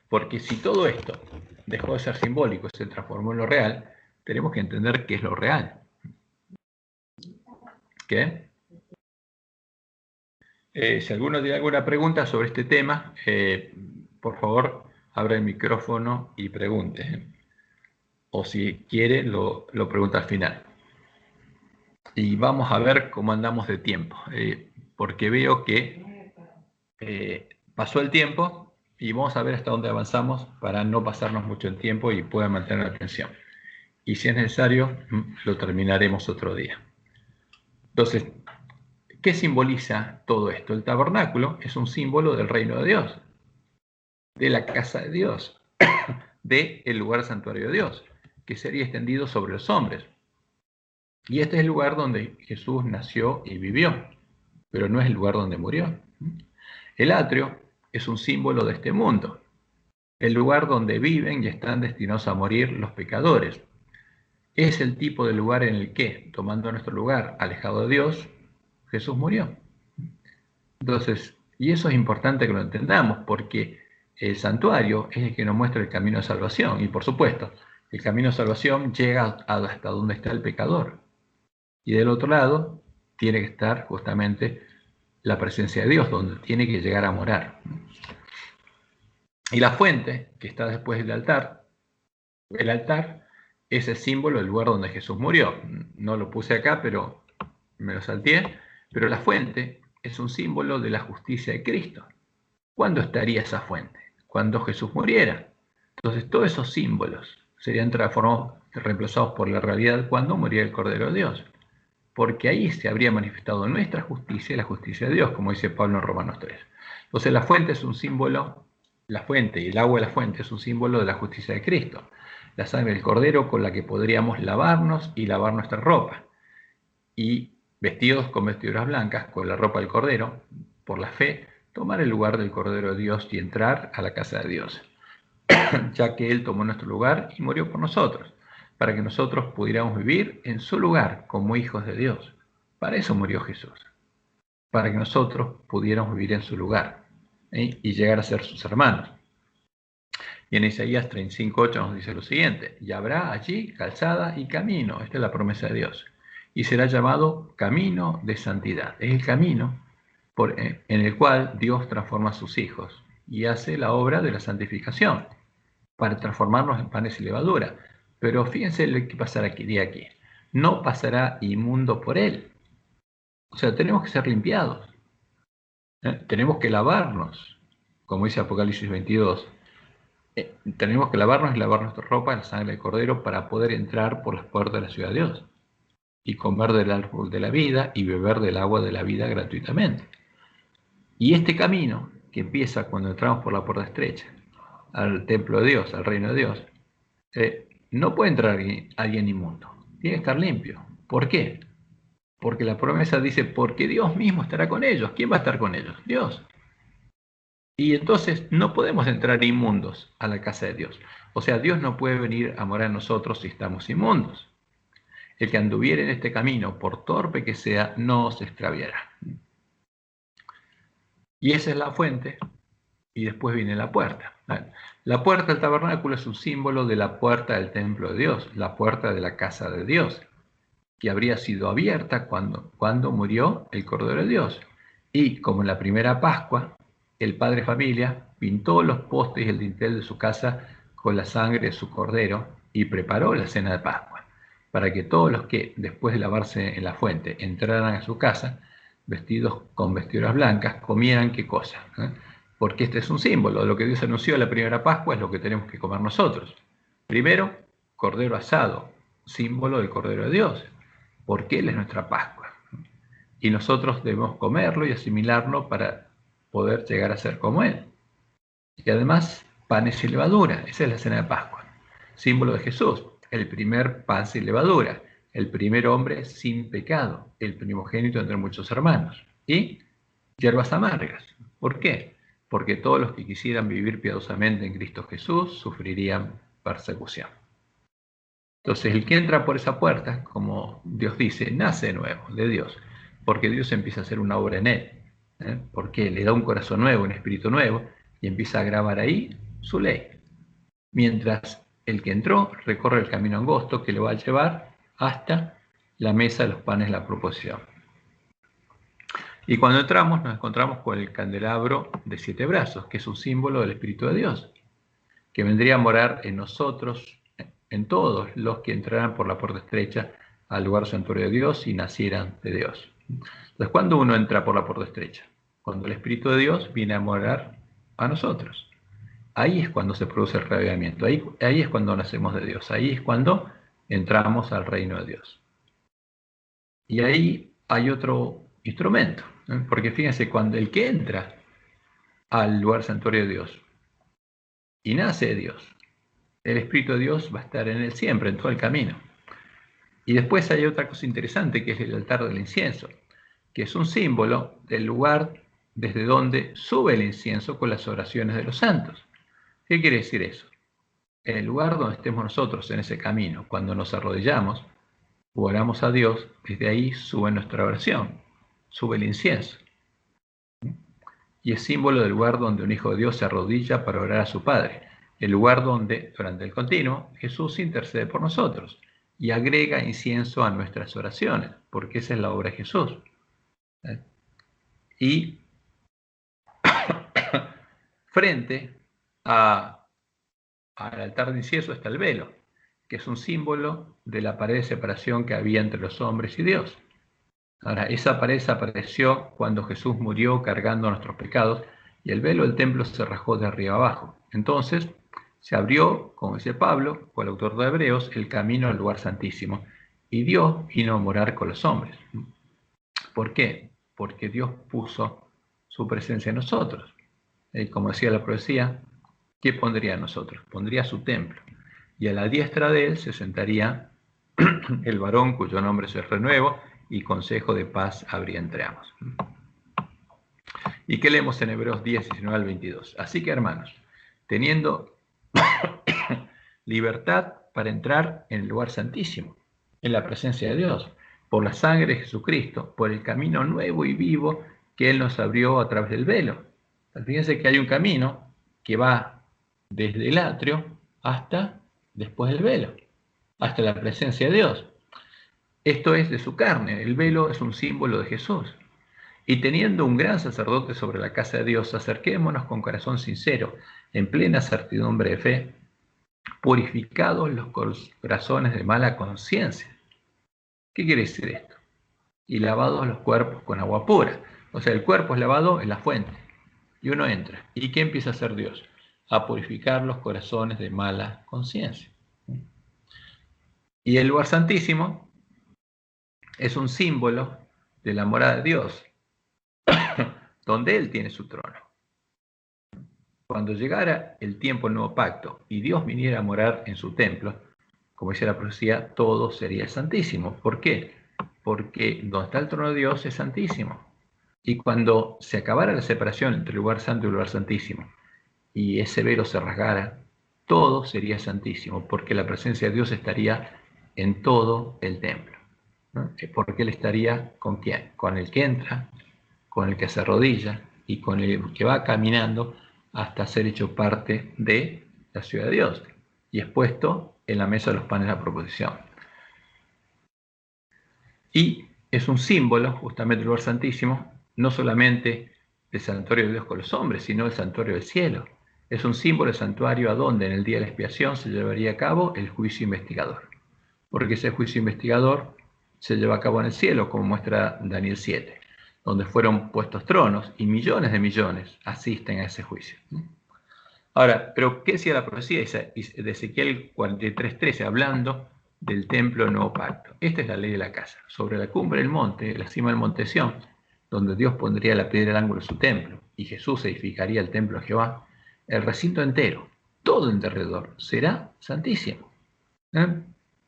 Porque si todo esto dejó de ser simbólico y se transformó en lo real, tenemos que entender qué es lo real. ¿Qué? Si alguno tiene alguna pregunta sobre este tema, por favor, abra el micrófono y pregunte. O si quiere, lo pregunta al final. Y vamos a ver cómo andamos de tiempo, porque veo que pasó el tiempo y vamos a ver hasta dónde avanzamos para no pasarnos mucho el tiempo y puedan mantener la atención. Y si es necesario, lo terminaremos otro día. Entonces, ¿Qué simboliza todo esto? El tabernáculo es un símbolo del reino de Dios, de la casa de Dios, del lugar santuario de Dios, que sería extendido sobre los hombres. Y este es el lugar donde Jesús nació y vivió, pero no es el lugar donde murió. El atrio es un símbolo de este mundo, el lugar donde viven y están destinados a morir los pecadores. Es el tipo de lugar en el que, tomando nuestro lugar alejado de Dios, Jesús murió. Entonces, y eso es importante que lo entendamos, porque el santuario es el que nos muestra el camino de salvación, y por supuesto, el camino de salvación llega hasta donde está el pecador. Y del otro lado, tiene que estar justamente la presencia de Dios, donde tiene que llegar a morar. Y la fuente, que está después del altar, el altar es el símbolo del lugar donde Jesús murió. No lo puse acá, pero me lo salteé. Pero la fuente es un símbolo de la justicia de Cristo. ¿Cuándo estaría esa fuente? Cuando Jesús muriera. Entonces todos esos símbolos serían transformados, reemplazados por la realidad cuando muriera el Cordero de Dios. Porque ahí se habría manifestado nuestra justicia y la justicia de Dios, como dice Pablo en Romanos 3. Entonces la fuente es un símbolo, la fuente y el agua de la fuente es un símbolo de la justicia de Cristo. La sangre del Cordero con la que podríamos lavarnos y lavar nuestra ropa. Y vestidos con vestiduras blancas, con la ropa del Cordero, por la fe, tomar el lugar del Cordero de Dios y entrar a la casa de Dios, ya que Él tomó nuestro lugar y murió por nosotros, para que nosotros pudiéramos vivir en su lugar como hijos de Dios. Para eso murió Jesús, para que nosotros pudiéramos vivir en su lugar y llegar a ser sus hermanos. Y en Isaías 35:8 nos dice lo siguiente: y habrá allí calzada y camino, esta es la promesa de Dios, y será llamado camino de santidad. Es el camino en el cual Dios transforma a sus hijos y hace la obra de la santificación para transformarnos en panes y levadura. Pero fíjense lo que pasará aquí, no pasará inmundo por él. O sea, tenemos que ser limpiados, tenemos que lavarnos, como dice Apocalipsis 22. Tenemos que lavarnos y lavar nuestra ropa en la sangre del Cordero para poder entrar por las puertas de la ciudad de Dios y comer del árbol de la vida y beber del agua de la vida gratuitamente. Y este camino, que empieza cuando entramos por la puerta estrecha al templo de Dios, al reino de Dios, no puede entrar alguien inmundo, tiene que estar limpio. ¿Por qué? Porque la promesa dice, porque Dios mismo estará con ellos. ¿Quién va a estar con ellos? Dios. Y entonces no podemos entrar inmundos a la casa de Dios. O sea, Dios no puede venir a morar en nosotros si estamos inmundos. El que anduviere en este camino, por torpe que sea, no se extraviará. Y esa es la fuente, y después viene la puerta. La puerta del tabernáculo es un símbolo de la puerta del templo de Dios, la puerta de la casa de Dios, que habría sido abierta cuando murió el Cordero de Dios. Y como en la primera Pascua, el padre familia pintó los postes y el dintel de su casa con la sangre de su Cordero y preparó la cena de Pascua, para que todos los que, después de lavarse en la fuente, entraran a su casa, vestidos con vestiduras blancas, comieran qué cosa. Porque este es un símbolo de lo que Dios anunció en la primera Pascua, es lo que tenemos que comer nosotros. Primero, cordero asado, símbolo del Cordero de Dios, porque Él es nuestra Pascua. Y nosotros debemos comerlo y asimilarlo para poder llegar a ser como Él. Y además, panes y levadura, esa es la cena de Pascua, símbolo de Jesús, el primer pan sin levadura, el primer hombre sin pecado, el primogénito entre muchos hermanos. Y hierbas amargas. ¿Por qué? Porque todos los que quisieran vivir piadosamente en Cristo Jesús sufrirían persecución. Entonces, el que entra por esa puerta, como Dios dice, nace de nuevo, de Dios, porque Dios empieza a hacer una obra en él, porque le da un corazón nuevo, un espíritu nuevo, y empieza a grabar ahí su ley. Mientras el que entró recorre el camino angosto que lo va a llevar hasta la mesa de los panes de la proposición. Y cuando entramos nos encontramos con el candelabro de 7 brazos, que es un símbolo del Espíritu de Dios, que vendría a morar en nosotros, en todos los que entraran por la puerta estrecha al lugar santuario de Dios y nacieran de Dios. Entonces, ¿cuándo uno entra por la puerta estrecha? Cuando el Espíritu de Dios viene a morar a nosotros. Ahí es cuando se produce el reavivamiento, ahí es cuando nacemos de Dios, ahí es cuando entramos al reino de Dios. Y ahí hay otro instrumento. Porque fíjense, cuando el que entra al lugar santuario de Dios y nace de Dios, el Espíritu de Dios va a estar en él siempre, en todo el camino. Y después hay otra cosa interesante, que es el altar del incienso, que es un símbolo del lugar desde donde sube el incienso con las oraciones de los santos. ¿Qué quiere decir eso? En el lugar donde estemos nosotros, en ese camino, cuando nos arrodillamos o oramos a Dios, desde ahí sube nuestra oración, sube el incienso. Y es símbolo del lugar donde un hijo de Dios se arrodilla para orar a su Padre, el lugar donde, durante el continuo, Jesús intercede por nosotros y agrega incienso a nuestras oraciones, porque esa es la obra de Jesús. Y frente al altar de incienso está el velo, que es un símbolo de la pared de separación que había entre los hombres y Dios. Ahora, esa pared desapareció cuando Jesús murió cargando nuestros pecados y el velo del templo se rajó de arriba abajo. Entonces se abrió, como dice Pablo, o el autor de Hebreos, el camino al lugar santísimo y Dios vino a morar con los hombres. ¿Por qué? Porque Dios puso su presencia en nosotros. Como decía la profecía, ¿qué pondría en nosotros? Pondría su templo. Y a la diestra de él se sentaría el varón cuyo nombre se renuevo y consejo de paz habría entre ambos. ¿Y qué leemos en Hebreos 10, 19 al 22? Así que, hermanos, teniendo libertad para entrar en el lugar santísimo, en la presencia de Dios, por la sangre de Jesucristo, por el camino nuevo y vivo que Él nos abrió a través del velo. Fíjense que hay un camino que va desde el atrio hasta después del velo, hasta la presencia de Dios. Esto es de su carne, el velo es un símbolo de Jesús. Y teniendo un gran sacerdote sobre la casa de Dios, acerquémonos con corazón sincero, en plena certidumbre de fe, purificados los corazones de mala conciencia. ¿Qué quiere decir esto? Y lavados los cuerpos con agua pura. O sea, el cuerpo es lavado en la fuente. Y uno entra. ¿Y qué empieza a hacer Dios? A purificar los corazones de mala conciencia. Y el lugar santísimo es un símbolo de la morada de Dios, donde Él tiene su trono. Cuando llegara el tiempo del nuevo pacto y Dios viniera a morar en su templo, como dice la profecía, todo sería santísimo. ¿Por qué? Porque donde está el trono de Dios es santísimo. Y cuando se acabara la separación entre el lugar santo y el lugar santísimo, y ese velo se rasgara, todo sería santísimo, porque la presencia de Dios estaría en todo el templo, ¿no? Porque Él estaría ¿con quién? Con el que entra, con el que se arrodilla y con el que va caminando hasta ser hecho parte de la ciudad de Dios y expuesto en la mesa de los panes de la proposición. Y es un símbolo, justamente el lugar santísimo, no solamente del santuario de Dios con los hombres, sino del santuario del cielo. Es un símbolo del santuario a donde en el día de la expiación se llevaría a cabo el juicio investigador. Porque ese juicio investigador se lleva a cabo en el cielo, como muestra Daniel 7, donde fueron puestos tronos y millones de millones asisten a ese juicio. Ahora, ¿pero qué decía la profecía de Ezequiel 43:13, hablando del templo del nuevo pacto? Esta es la ley de la casa. Sobre la cumbre del monte, la cima del monte Sión, donde Dios pondría la piedra del ángulo de su templo y Jesús edificaría el templo de Jehová, el recinto entero, todo en derredor, será santísimo.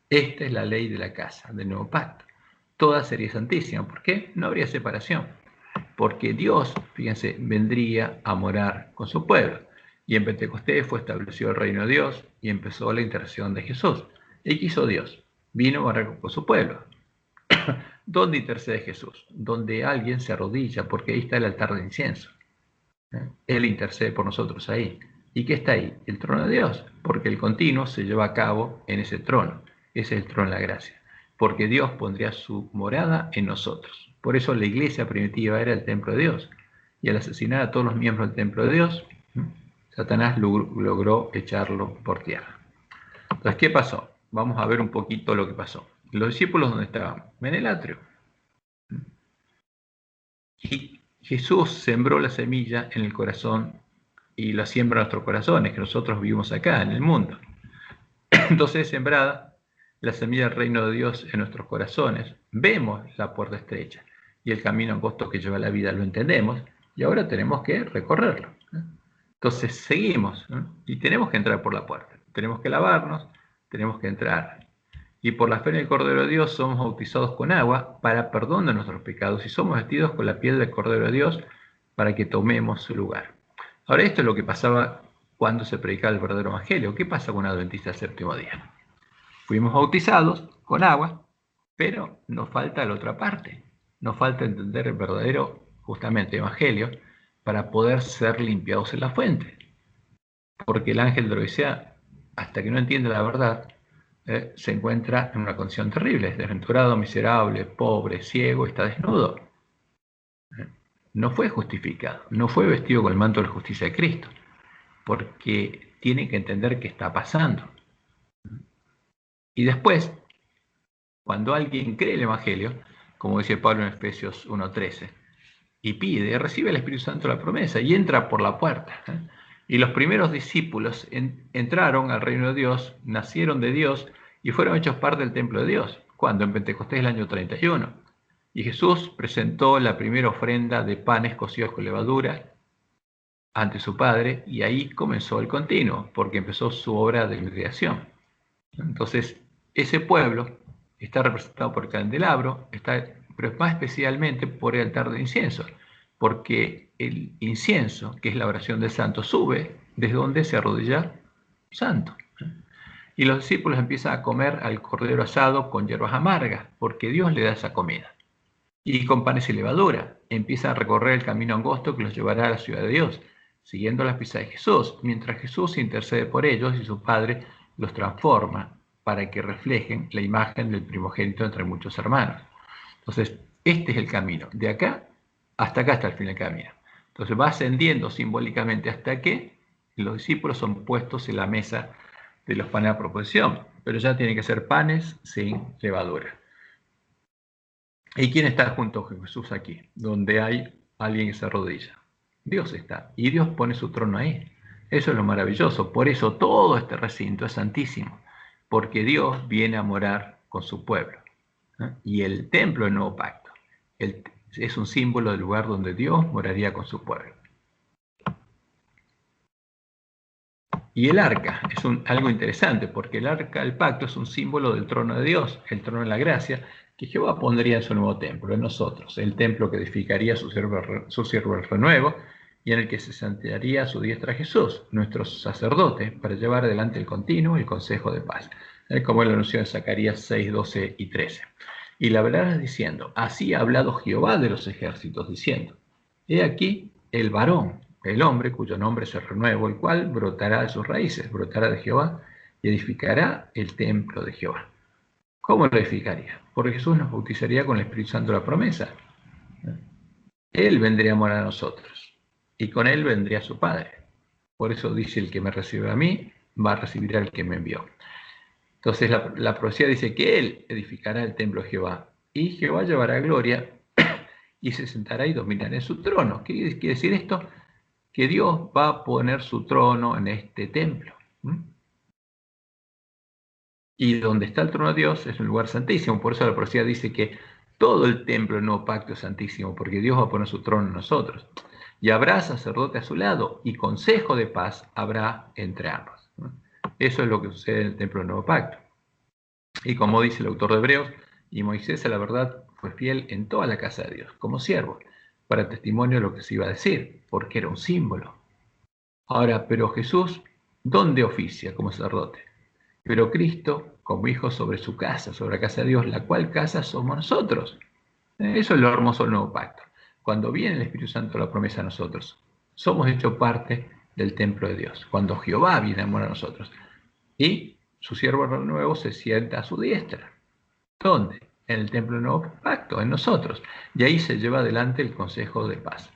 Esta es la ley de la casa, del nuevo pacto. Toda sería santísima. ¿Por qué? No habría separación. Porque Dios, fíjense, vendría a morar con su pueblo. Y en Pentecostés fue establecido el reino de Dios y empezó la intercesión de Jesús. ¿Y qué hizo Dios? Vino a morar con su pueblo. ¿Dónde intercede Jesús? Donde alguien se arrodilla, porque ahí está el altar de incienso. Él intercede por nosotros ahí. ¿Y qué está ahí? El trono de Dios, porque el continuo se lleva a cabo en ese trono. Ese es el trono de la gracia. Porque Dios pondría su morada en nosotros. Por eso la iglesia primitiva era el templo de Dios. Y al asesinar a todos los miembros del templo de Dios, Satanás logró echarlo por tierra. Entonces, ¿qué pasó? Vamos a ver un poquito lo que pasó. Los discípulos, ¿dónde estaban? En el atrio. Y Jesús sembró la semilla en el corazón y la siembra en nuestros corazones, que nosotros vivimos acá, en el mundo. Entonces, sembrada la semilla del reino de Dios en nuestros corazones, vemos la puerta estrecha. y el camino angosto que lleva a la vida lo entendemos, y ahora tenemos que recorrerlo. Entonces seguimos, ¿no? Y tenemos que entrar por la puerta, tenemos que lavarnos, tenemos que entrar. Y por la fe en el Cordero de Dios somos bautizados con agua para perdón de nuestros pecados y somos vestidos con la piel del Cordero de Dios para que tomemos su lugar. Ahora, esto es lo que pasaba cuando se predicaba el verdadero evangelio. ¿Qué pasa con un adventista del séptimo día? Fuimos bautizados con agua, pero nos falta la otra parte. Nos falta entender el verdadero, justamente, evangelio para poder ser limpiados en la fuente. Porque el ángel de Odisea, hasta que no entiende la verdad, se encuentra en una condición terrible, es desventurado, miserable, pobre, ciego, está desnudo. No fue justificado, no fue vestido con el manto de la justicia de Cristo, porque tiene que entender qué está pasando. Y después, cuando alguien cree el Evangelio, como dice Pablo en Efesios 1:13, y pide, recibe el Espíritu Santo la promesa y entra por la puerta. Y los primeros discípulos entraron al reino de Dios, nacieron de Dios y fueron hechos parte del templo de Dios. ¿Cuándo? En Pentecostés el año 31. Y Jesús presentó la primera ofrenda de panes cocidos con levadura ante su Padre y ahí comenzó el continuo, porque empezó su obra de creación. Entonces, ese pueblo está representado por el candelabro, pero más especialmente por el altar de incienso, porque el incienso, que es la oración del santo, sube desde donde se arrodilla santo. Y los discípulos empiezan a comer al cordero asado con hierbas amargas, porque Dios le da esa comida. Y con panes y levadura, empiezan a recorrer el camino angosto que los llevará a la ciudad de Dios, siguiendo las pisadas de Jesús, mientras Jesús intercede por ellos y su Padre los transforma para que reflejen la imagen del primogénito entre muchos hermanos. Entonces, este es el camino, de acá hasta acá está el fin del camino. Entonces va ascendiendo simbólicamente hasta que los discípulos son puestos en la mesa de los panes de proposición, pero ya tienen que ser panes sin levadura. ¿Y quién está junto a Jesús aquí? Donde hay alguien que se arrodilla. Dios está, y Dios pone su trono ahí. Eso es lo maravilloso. Por eso todo este recinto es santísimo, porque Dios viene a morar con su pueblo. Y el templo del nuevo pacto es un símbolo del lugar donde Dios moraría con su pueblo. Y el arca es algo interesante, porque el arca del pacto es un símbolo del trono de Dios, el trono de la gracia, que Jehová pondría en su nuevo templo, en nosotros, el templo que edificaría su siervo el renuevo, y en el que se sentaría a su diestra Jesús, nuestro sacerdote, para llevar adelante el continuo y el consejo de paz, como él anunció en Zacarías 6, 12 y 13. Y le hablarás diciendo, así ha hablado Jehová de los ejércitos, diciendo, he aquí el varón, el hombre cuyo nombre es el renuevo, el cual brotará de sus raíces, brotará de Jehová y edificará el templo de Jehová. ¿Cómo lo edificaría? Porque Jesús nos bautizaría con el Espíritu Santo de la promesa. Él vendría a morar a nosotros y con él vendría su Padre. Por eso dice, el que me recibe a mí, va a recibir al que me envió. Entonces la profecía dice que él edificará el templo de Jehová y Jehová llevará gloria y se sentará y dominará en su trono. ¿Qué quiere decir esto? Que Dios va a poner su trono en este templo. Y donde está el trono de Dios es un lugar santísimo. Por eso la profecía dice que todo el templo del nuevo pacto es santísimo, porque Dios va a poner su trono en nosotros. Y habrá sacerdote a su lado, y consejo de paz habrá entre ambos. Eso es lo que sucede en el templo del nuevo pacto. Y como dice el autor de Hebreos, y Moisés a la verdad fue fiel en toda la casa de Dios, como siervo, para testimonio de lo que se iba a decir, porque era un símbolo. Ahora, pero Jesús, ¿dónde oficia como sacerdote? Pero Cristo como hijo sobre su casa, sobre la casa de Dios, la cual casa somos nosotros. Eso es lo hermoso del nuevo pacto. Cuando viene el Espíritu Santo, la promesa a nosotros, somos hecho parte del templo de Dios. Cuando Jehová viene a morar a nosotros y su siervo nuevo se sienta a su diestra. ¿Dónde? En el templo del nuevo pacto, en nosotros. Y ahí se lleva adelante el consejo de paz.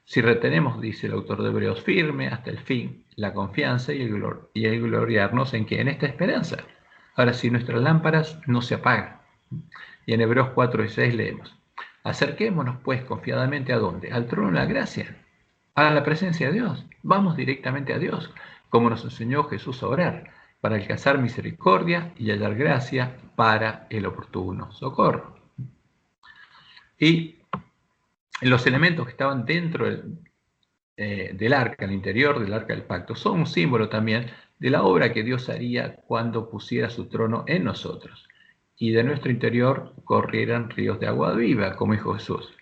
Si retenemos, dice el autor de Hebreos, firme hasta el fin la confianza y el gloriarnos en que en esta esperanza. Ahora, si nuestras lámparas no se apagan. Y en Hebreos 4 y 6 leemos, acerquémonos pues confiadamente ¿a dónde? Al trono de la gracia, a la presencia de Dios. Vamos directamente a Dios, como nos enseñó Jesús a orar, para alcanzar misericordia y hallar gracia para el oportuno socorro. Y los elementos que estaban dentro del arca, al interior del arca del pacto, son un símbolo también de la obra que Dios haría cuando pusiera su trono en nosotros y de nuestro interior corrieran ríos de agua viva, como dijo Jesús.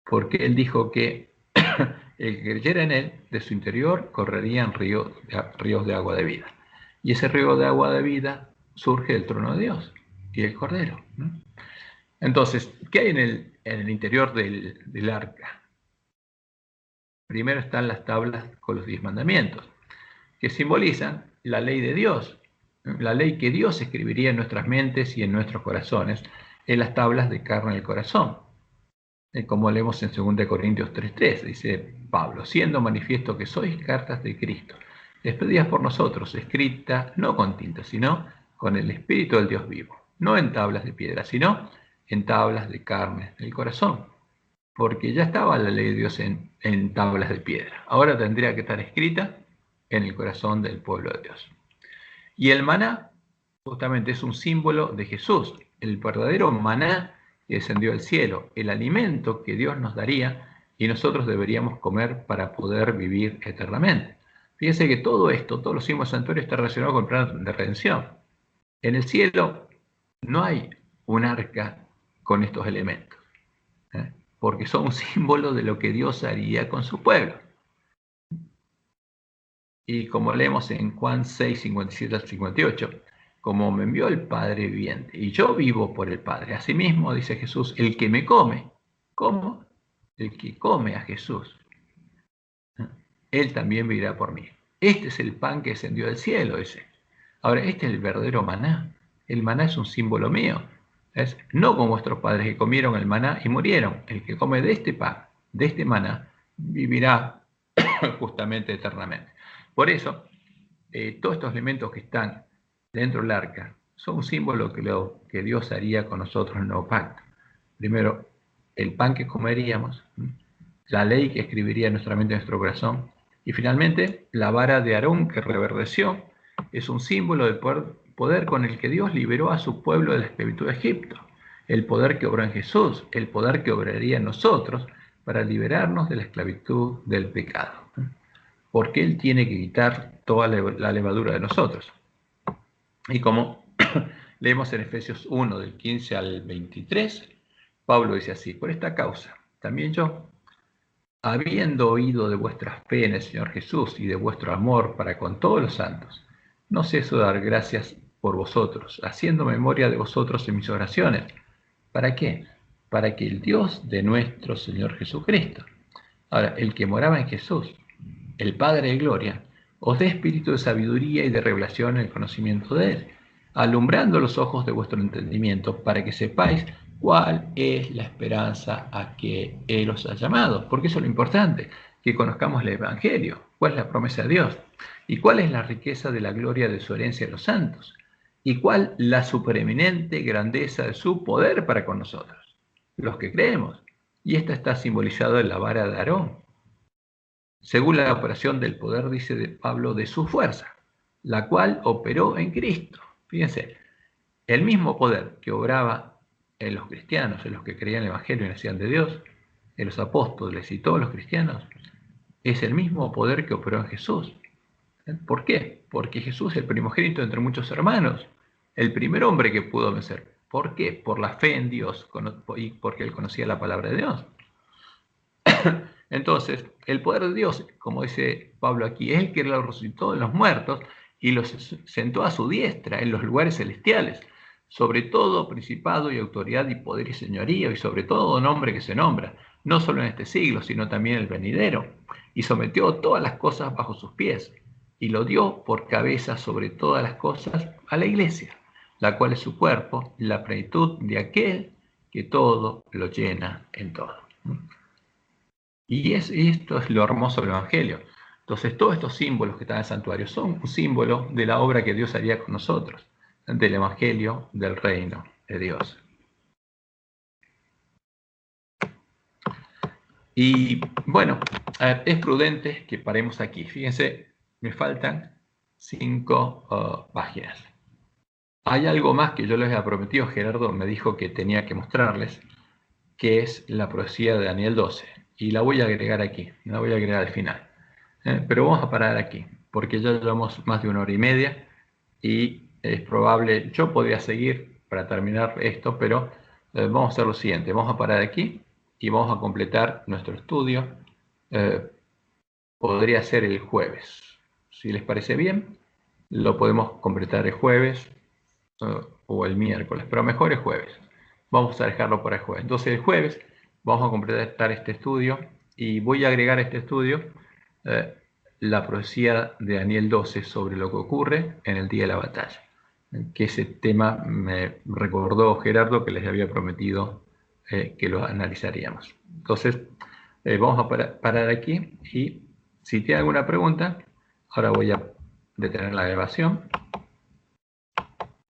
Porque Él dijo que el que creyera en Él, de su interior correrían ríos de agua de vida. Y ese río de agua de vida surge del trono de Dios y del Cordero. Entonces, ¿qué hay en el interior del arca? Primero están las tablas con los 10 mandamientos, que simbolizan la ley de Dios, la ley que Dios escribiría en nuestras mentes y en nuestros corazones, en las tablas de carne del corazón. Como leemos en 2 Corintios 3:3, dice Pablo, siendo manifiesto que sois cartas de Cristo, expedidas por nosotros, escritas no con tinta, sino con el Espíritu del Dios vivo, no en tablas de piedra, sino en tablas de carne del corazón, porque ya estaba la ley de Dios en tablas de piedra, ahora tendría que estar escrita en el corazón del pueblo de Dios. Y el maná justamente es un símbolo de Jesús, el verdadero maná que descendió del cielo, el alimento que Dios nos daría y nosotros deberíamos comer para poder vivir eternamente. Fíjense que todo esto, todos los símbolos santuarios está relacionado con el plan de redención. En el cielo no hay un arca con estos elementos, porque son un símbolo de lo que Dios haría con su pueblo. Y como leemos en Juan 6, 57 al 58, como me envió el Padre viviente, y yo vivo por el Padre. Asimismo, dice Jesús, el que me come, ¿cómo? El que come a Jesús, él también vivirá por mí. Este es el pan que descendió del cielo, dice. Ahora, este es el verdadero maná. El maná es un símbolo mío. Es no como vuestros padres que comieron el maná y murieron. El que come de este pan, de este maná, vivirá justamente eternamente. Por eso, todos estos elementos que están dentro del arca son un símbolo que Dios haría con nosotros en el nuevo pacto. Primero, el pan que comeríamos, la ley que escribiría en nuestra mente y en nuestro corazón, y finalmente la vara de Aarón que reverdeció es un símbolo del poder con el que Dios liberó a su pueblo de la esclavitud de Egipto, el poder que obró en Jesús, el poder que obraría en nosotros para liberarnos de la esclavitud del pecado, porque Él tiene que quitar toda la levadura de nosotros. Y como leemos en Efesios 1, del 15 al 23, Pablo dice así, por esta causa, también yo, habiendo oído de vuestra fe en el Señor Jesús y de vuestro amor para con todos los santos, no ceso de dar gracias por vosotros, haciendo memoria de vosotros en mis oraciones. ¿Para qué? Para que el Dios de nuestro Señor Jesucristo, ahora, el que moraba en Jesús, el Padre de gloria, os dé espíritu de sabiduría y de revelación en el conocimiento de Él, alumbrando los ojos de vuestro entendimiento, para que sepáis cuál es la esperanza a que Él os ha llamado. Porque eso es lo importante, que conozcamos el Evangelio, cuál es la promesa de Dios, y cuál es la riqueza de la gloria de su herencia de los santos, y cuál la supereminente grandeza de su poder para con nosotros, los que creemos. Y esta está simbolizada en la vara de Aarón, según la operación del poder, dice de Pablo, de su fuerza, la cual operó en Cristo. Fíjense, el mismo poder que obraba en los cristianos, en los que creían el Evangelio y nacían de Dios, en los apóstoles y todos los cristianos, es el mismo poder que operó en Jesús. ¿Por qué? Porque Jesús es el primogénito entre muchos hermanos, el primer hombre que pudo vencer. ¿Por qué? Por la fe en Dios y porque él conocía la palabra de Dios. Entonces, el poder de Dios, como dice Pablo aquí, es el que lo resucitó de los muertos y los sentó a su diestra en los lugares celestiales, sobre todo principado y autoridad y poder y señorío, y sobre todo nombre que se nombra, no solo en este siglo, sino también en el venidero, y sometió todas las cosas bajo sus pies, y lo dio por cabeza sobre todas las cosas a la iglesia, la cual es su cuerpo, la plenitud de aquel que todo lo llena en todo. Y esto es lo hermoso del Evangelio. Entonces, todos estos símbolos que están en el santuario son un símbolo de la obra que Dios haría con nosotros, del Evangelio del reino de Dios. Y bueno, es prudente que paremos aquí. Fíjense, me faltan 5 páginas. Hay algo más que yo les había prometido. Gerardo me dijo que tenía que mostrarles. que es la profecía de Daniel 12. Y la voy a agregar aquí, la voy a agregar al final. Pero vamos a parar aquí, porque ya llevamos más de 1 hora y media y es probable, yo podría seguir para terminar esto, pero vamos a hacer lo siguiente, vamos a parar aquí y vamos a completar nuestro estudio. Podría ser el jueves. Si les parece bien, lo podemos completar el jueves o el miércoles, pero mejor el jueves. Vamos a dejarlo para el jueves. Entonces el jueves vamos a completar este estudio y voy a agregar a este estudio la profecía de Daniel 12 sobre lo que ocurre en el día de la batalla. Que ese tema me recordó Gerardo que les había prometido que lo analizaríamos. Entonces vamos a parar aquí y si tiene alguna pregunta, ahora voy a detener la grabación.